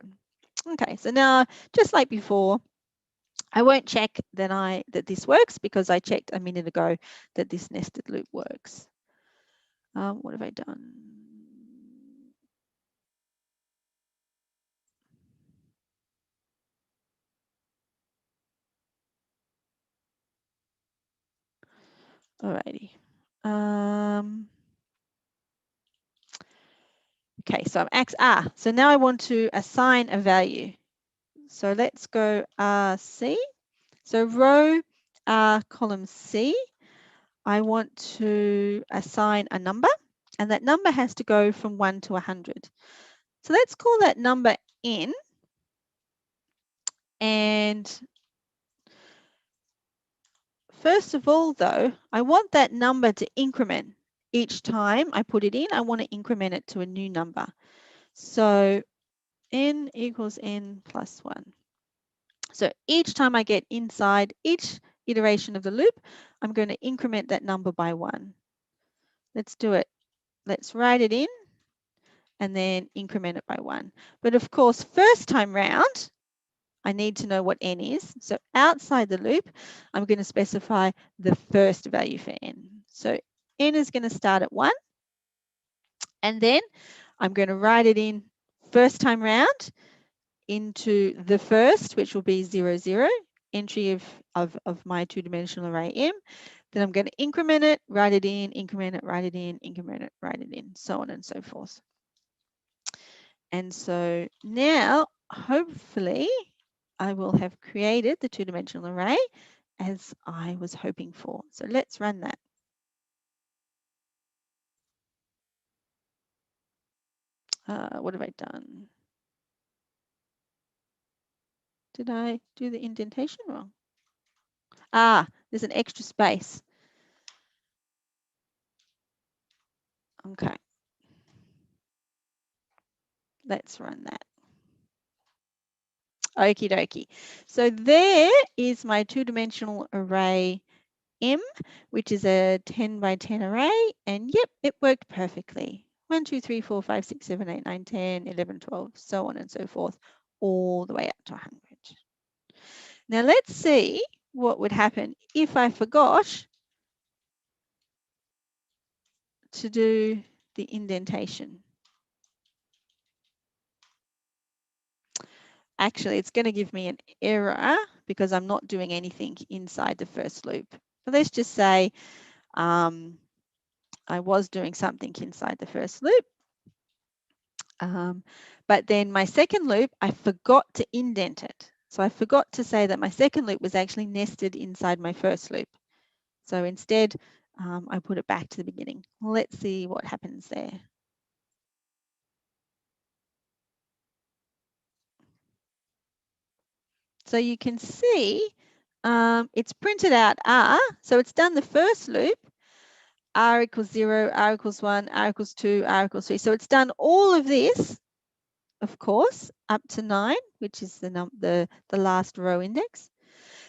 [SPEAKER 1] Okay, so now, just like before, I won't check that this works because I checked a minute ago that this nested loop works. What have I done? Alrighty. Okay, so so now I want to assign a value. So let's go RC. So row column C, I want to assign a number, and that number has to go from 1 to 100. So let's call that number N. And first of all, though, I want that number to increment. Each time I put it in, I want to increment it to a new number. So N equals N plus 1. So each time I get inside each iteration of the loop, I'm going to increment that number by 1. Let's do it. Let's write it in and then increment it by 1. But of course, first time round, I need to know what N is. So outside the loop, I'm going to specify the first value for N. So N is going to start at 1. And then I'm going to write it in first time round into the first, which will be 0, 0, entry of my two-dimensional array M. Then I'm going to increment it, write it in, increment it, write it in, increment it, write it in, so on and so forth. And so now, hopefully, I will have created the two-dimensional array as I was hoping for. So let's run that. What have I done? Did I do the indentation wrong? There's an extra space. Okay. Let's run that. Okie dokie. So there is my two-dimensional array M, which is a 10 by 10 array. And yep, it worked perfectly. 1, 2, 3, 4, 5, 6, 7, 8, 9, 10, 11, 12, so on and so forth, all the way up to 100. Now let's see what would happen if I forgot to do the indentation. Actually, it's going to give me an error because I'm not doing anything inside the first loop. So let's just say I was doing something inside the first loop. But then my second loop, I forgot to indent it. So I forgot to say that my second loop was actually nested inside my first loop. So instead, I put it back to the beginning. Let's see what happens there. So you can see it's printed out R. So it's done the first loop, R equals 0, R equals 1, R equals 2, R equals 3. So it's done all of this, of course, up to 9, which is the last row index.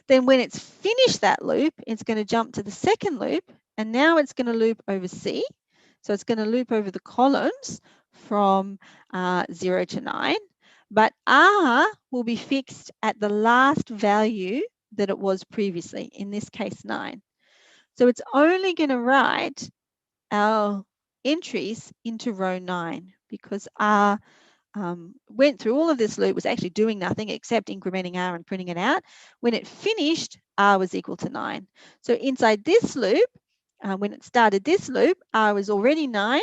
[SPEAKER 1] Then when it's finished that loop, it's going to jump to the second loop, and now it's going to loop over C. So it's going to loop over the columns from 0 to 9, but R will be fixed at the last value that it was previously, in this case 9. So it's only going to write our entries into row 9 because R went through all of this loop, was actually doing nothing except incrementing R and printing it out. When it finished, R was equal to 9. So inside this loop, when it started this loop, R was already 9.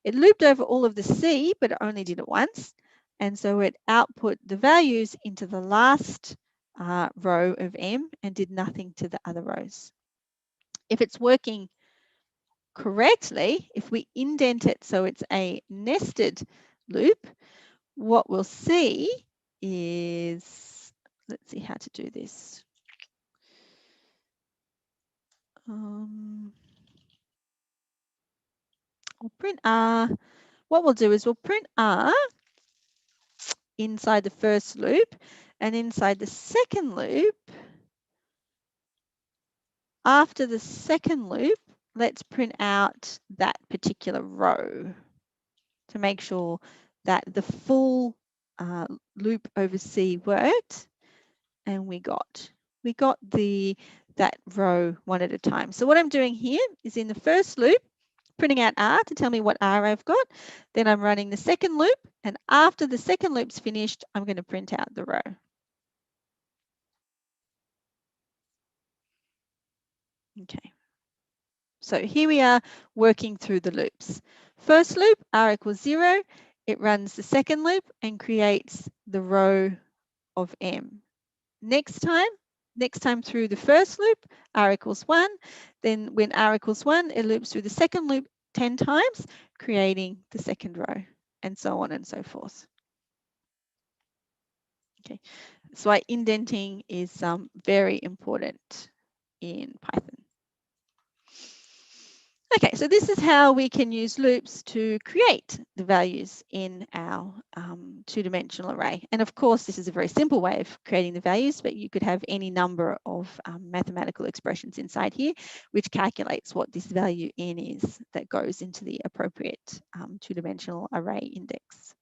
[SPEAKER 1] It looped over all of the C, but it only did it once. And so it output the values into the last row of M and did nothing to the other rows. If it's working correctly, if we indent it so it's a nested loop, what we'll see is, let's see how to do this. We'll print R. What we'll do is we'll print R inside the first loop, and inside the second loop, after the second loop, let's print out that particular row to make sure that the full loop over C worked, and we got we got that row one at a time. So what I'm doing here is in the first loop, printing out R to tell me what R I've got. Then I'm running the second loop, and after the second loop's finished, I'm going to print out the row. Okay. So here we are working through the loops. First loop, R equals 0. It runs the second loop and creates the row of M. Next time through the first loop, R equals 1. Then when R equals 1, it loops through the second loop 10 times, creating the second row, and so on and so forth. Okay, so why indenting is very important in Python. Okay, so this is how we can use loops to create the values in our two-dimensional array. And of course, this is a very simple way of creating the values, but you could have any number of mathematical expressions inside here, which calculates what this value n is that goes into the appropriate two-dimensional array index.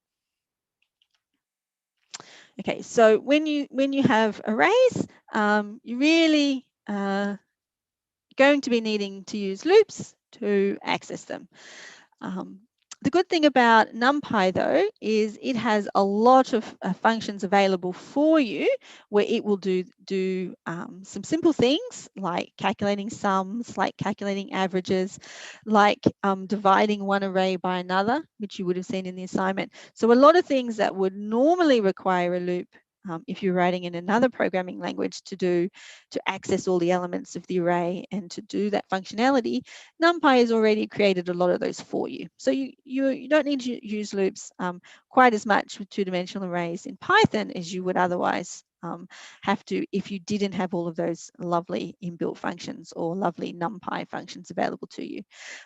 [SPEAKER 1] Okay, so when you have arrays, you really going to be needing to use loops to access them. The good thing about NumPy though is it has a lot of functions available for you where it will do some simple things like calculating sums, like calculating averages, like dividing one array by another, which you would have seen in the assignment. So a lot of things that would normally require a loop if you're writing in another programming language to access all the elements of the array and to do that functionality, NumPy has already created a lot of those for you. So you don't need to use loops quite as much with two-dimensional arrays in Python as you would otherwise have to if you didn't have all of those lovely inbuilt functions or lovely NumPy functions available to you.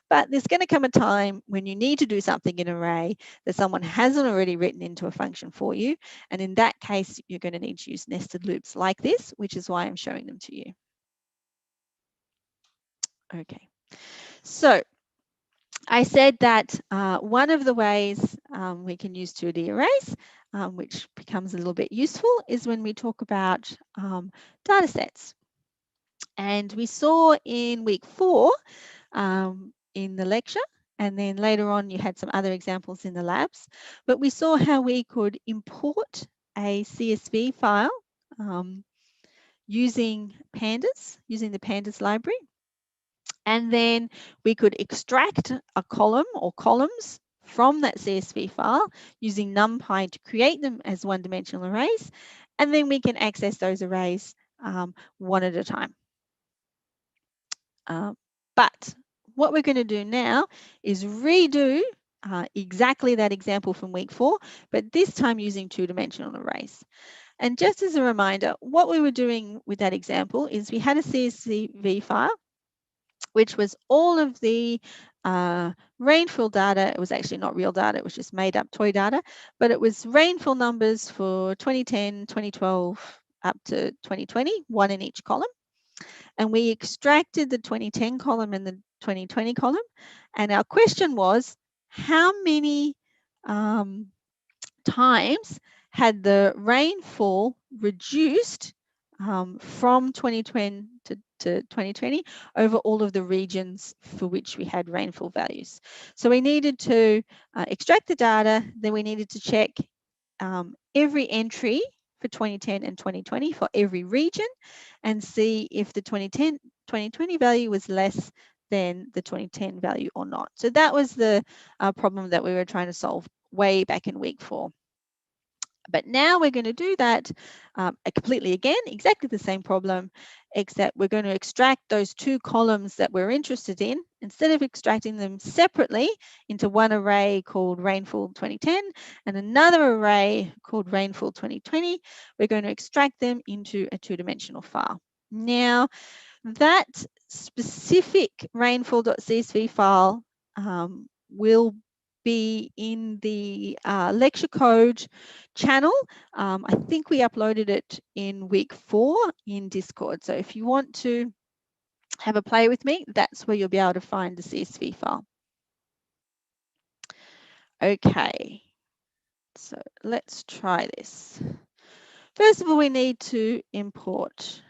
[SPEAKER 1] But there's going to come a time when you need to do something in an array that someone hasn't already written into a function for you. And in that case, you're going to need to use nested loops like this, which is why I'm showing them to you. Okay. So I said that one of the ways we can use 2D arrays, which becomes a little bit useful, is when we talk about data sets. And we saw in week 4 in the lecture, and then later on you had some other examples in the labs, but we saw how we could import a CSV file using pandas, using the pandas library. And then we could extract a column or columns from that CSV file using NumPy to create them as one-dimensional arrays. And then we can access those arrays one at a time. But what we're going to do now is redo exactly that example from week 4, but this time using two-dimensional arrays. And just as a reminder, what we were doing with that example is we had a CSV file which was all of the rainfall data. It was actually not real data, it was just made up toy data, but it was rainfall numbers for 2010, 2012, up to 2020, one in each column. And we extracted the 2010 column and the 2020 column. And our question was, how many times had the rainfall reduced from 2020 to 2020 over all of the regions for which we had rainfall values. So we needed to extract the data, then we needed to check every entry for 2010 and 2020 for every region and see if the 2020 value was less than the 2010 value or not. So that was the problem that we were trying to solve way back in week 4. But now we're going to do that completely again, exactly the same problem, except we're going to extract those two columns that we're interested in. Instead of extracting them separately into one array called rainfall 2010 and another array called rainfall 2020, we're going to extract them into a two-dimensional file. Now, that specific rainfall.csv file will be in the lecture code channel. I think we uploaded it in week 4 in Discord. So if you want to have a play with me, that's where you'll be able to find the CSV file. Okay, so let's try this. First of all, we need to import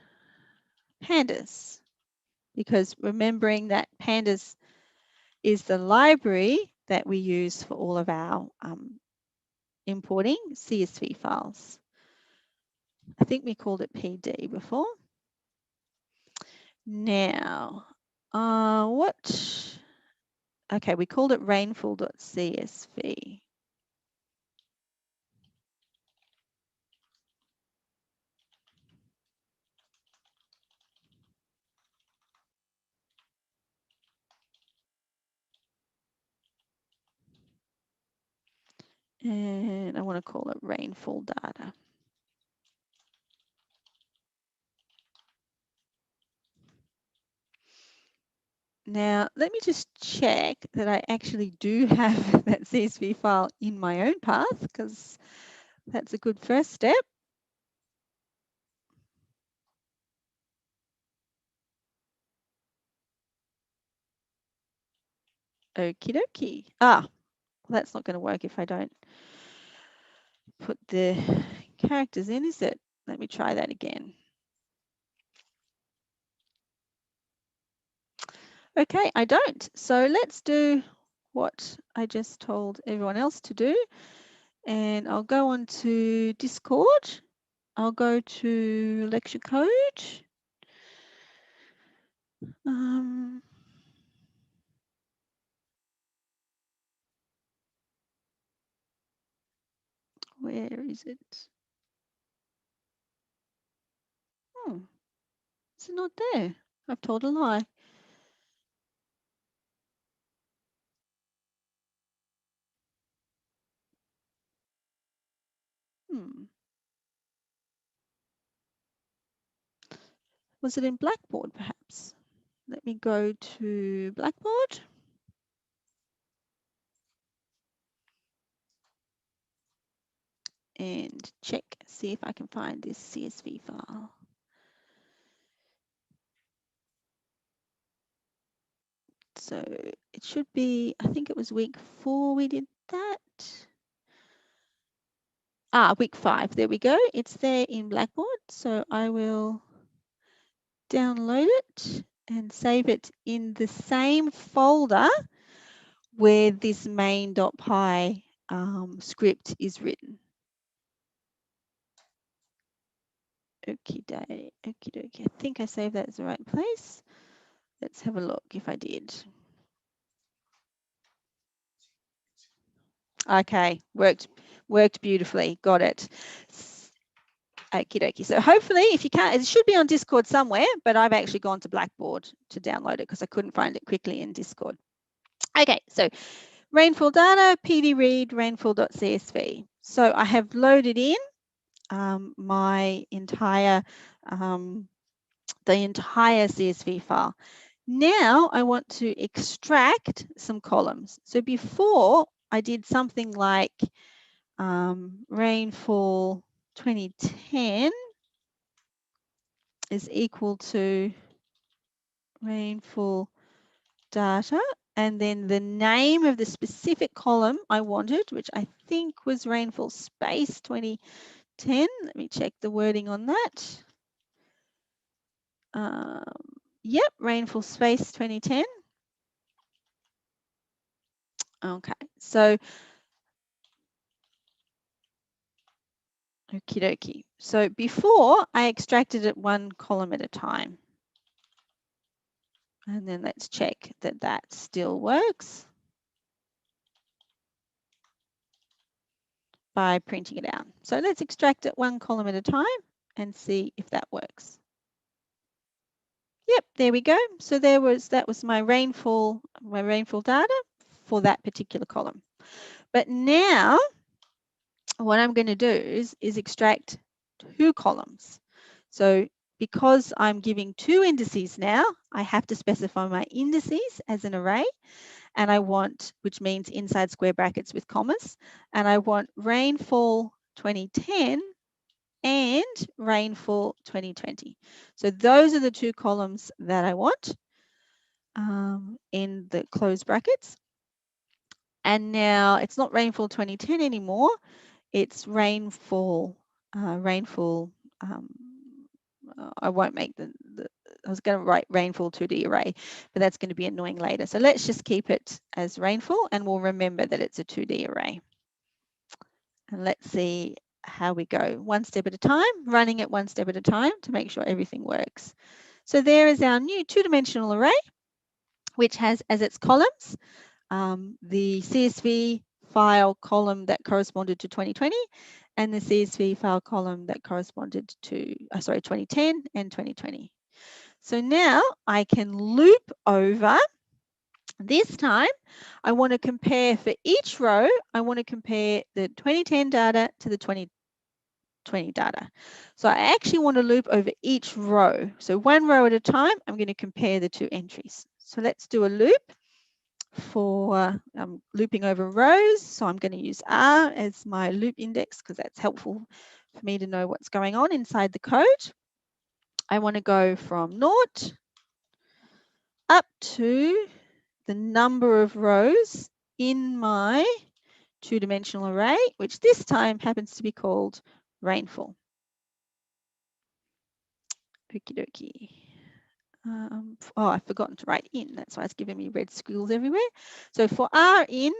[SPEAKER 1] pandas, because remembering that pandas is the library that we use for all of our importing CSV files. I think we called it PD before. Now, okay, we called it rainfall.csv. And I want to call it rainfall data. Now, let me just check that I actually do have that CSV file in my own path, because that's a good first step. Okie dokie. Well, that's not going to work if I don't put the characters in, is it? Let me try that again. Okay, I don't. So let's do what I just told everyone else to do. And I'll go on to Discord. I'll go to lecture code. Where is it? Oh, it's not there. I've told a lie. Was it in Blackboard perhaps? Let me go to Blackboard. And check, see if I can find this CSV file. So it should be, I think it was week 4 we did that. Week 5, there we go. It's there in Blackboard. So I will download it and save it in the same folder where this main.py script is written. Okie dokie. I think I saved that as the right place. Let's have a look if I did. Okay, worked beautifully. Got it. Okie dokie. So hopefully, if you can't, it should be on Discord somewhere, but I've actually gone to Blackboard to download it because I couldn't find it quickly in Discord. Okay, so rainfall data, PD read, rainfall.csv. So I have loaded in my entire the entire CSV file. Now I want to extract some columns. So before I did something like rainfall 2010 is equal to rainfall data, and then the name of the specific column I wanted, which I think was rainfall space 2010. Let me check the wording on that. Yep, rainfall space 2010. Okay, so okie dokie. So before I extracted it one column at a time. And then let's check that that still works by printing it out. So let's extract it one column at a time and see if that works. Yep, there we go. So that was my rainfall data for that particular column. But now what I'm going to do is extract 2 columns. So because I'm giving 2 indices now, I have to specify my indices as an array, and I want, which means inside square brackets with commas, and I want rainfall 2010 and rainfall 2020. So those are the 2 columns that I want in the closed brackets. And now it's not rainfall 2010 anymore, it's rainfall, I won't make I was going to write rainfall 2D array, but that's going to be annoying later. So let's just keep it as rainfall, and we'll remember that it's a 2D array. And let's see how we go, one step at a time, running it one step at a time to make sure everything works. So there is our new two-dimensional array, which has as its columns the CSV file column that corresponded to 2020 and the CSV file column that corresponded to 2010 and 2020. So now I can loop over. This time I want to compare for each row, I want to compare the 2010 data to the 2020 data. So I actually want to loop over each row. So one row at a time, I'm going to compare the two entries. So let's do a loop for looping over rows. So I'm going to use R as my loop index because that's helpful for me to know what's going on inside the code. I want to go from 0 up to the number of rows in my two-dimensional array, which this time happens to be called rainfall. Okie dokie. I've forgotten to write in. That's why it's giving me red squiggles everywhere. So for R in,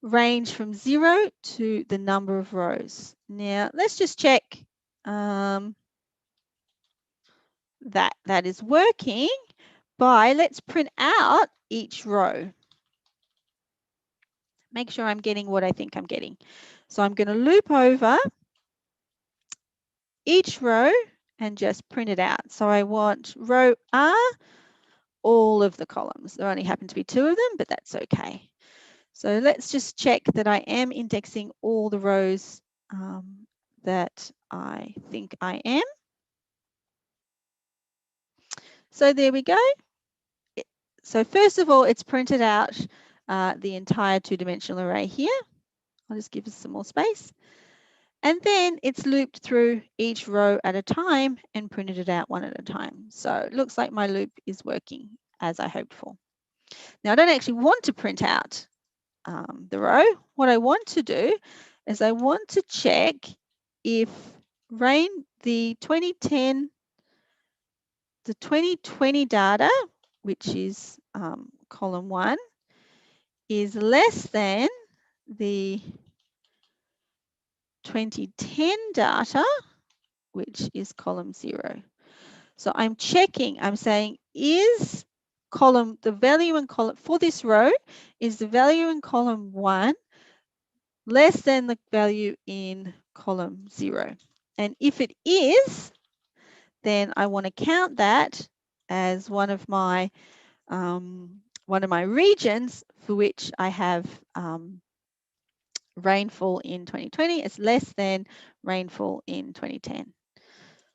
[SPEAKER 1] range from 0 to the number of rows. Now, let's just check that is working by, let's print out each row. Make sure I'm getting what I think I'm getting. So I'm going to loop over each row and just print it out. So I want row R, all of the columns. There only happen to be 2 of them, but that's okay. So let's just check that I am indexing all the rows that I think I am. So there we go. So first of all, it's printed out the entire two-dimensional array here. I'll just give us some more space. And then it's looped through each row at a time and printed it out one at a time. So it looks like my loop is working as I hoped for. Now I don't actually want to print out the row. What I want to do is I want to check if the 2020 data, which is column 1, is less than the 2010 data, which is column 0. So I'm checking, I'm saying, is the value in column, for this row, is the value in column 1 less than the value in column 0? And if it is, then I want to count that as one of my regions for which I have rainfall in 2020 is less than rainfall in 2010.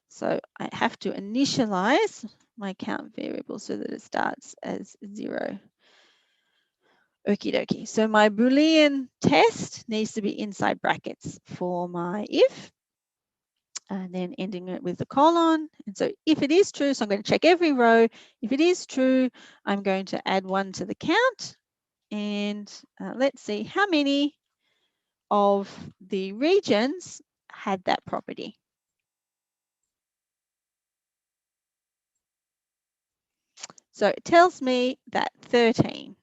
[SPEAKER 1] So I have to initialize my count variable so that it starts as 0. Okie dokie. So my Boolean test needs to be inside brackets for my if, and then ending it with a colon. And so if it is true, so I'm going to check every row. If it is true, I'm going to add 1 to the count. And let's see how many of the regions had that property. So it tells me that 13.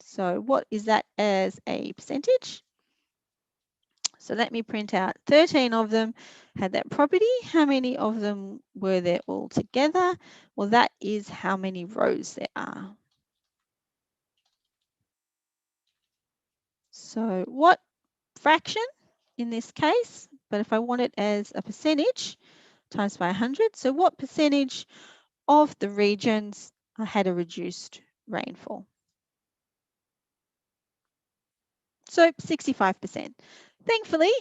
[SPEAKER 1] So what is that as a percentage? So let me print out 13 of them had that property. How many of them were there all together? Well, that is how many rows there are. So what fraction in this case? But if I want it as a percentage, times by 100. So what percentage of the regions had a reduced rainfall? So 65%. Thankfully,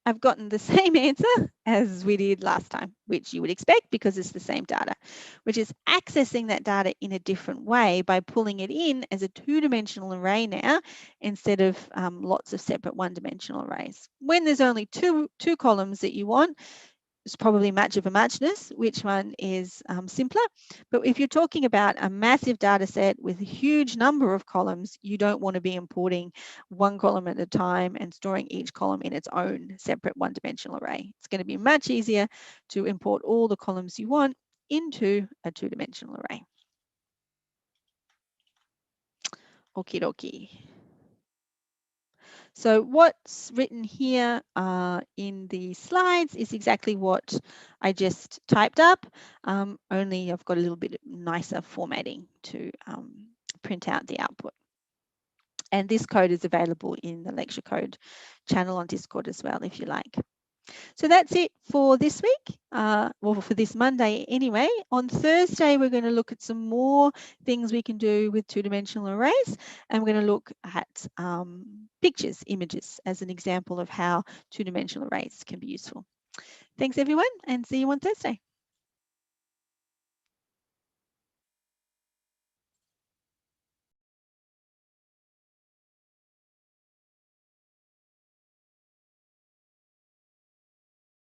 [SPEAKER 1] I've gotten the same answer as we did last time, which you would expect because it's the same data, which is accessing that data in a different way by pulling it in as a two-dimensional array now instead of lots of separate one-dimensional arrays. When there's only two columns that you want, it's probably match of a matchness, which one is simpler. But if you're talking about a massive data set with a huge number of columns, you don't want to be importing one column at a time and storing each column in its own separate one-dimensional array. It's going to be much easier to import all the columns you want into a two-dimensional array. Okie dokie. So what's written here in the slides is exactly what I just typed up, only I've got a little bit nicer formatting to print out the output. And this code is available in the lecture code channel on Discord as well, if you like. So that's it for this week, well, for this Monday anyway. On Thursday, we're going to look at some more things we can do with two-dimensional arrays, and we're going to look at pictures, images, as an example of how two-dimensional arrays can be useful. Thanks, everyone, and see you on Thursday.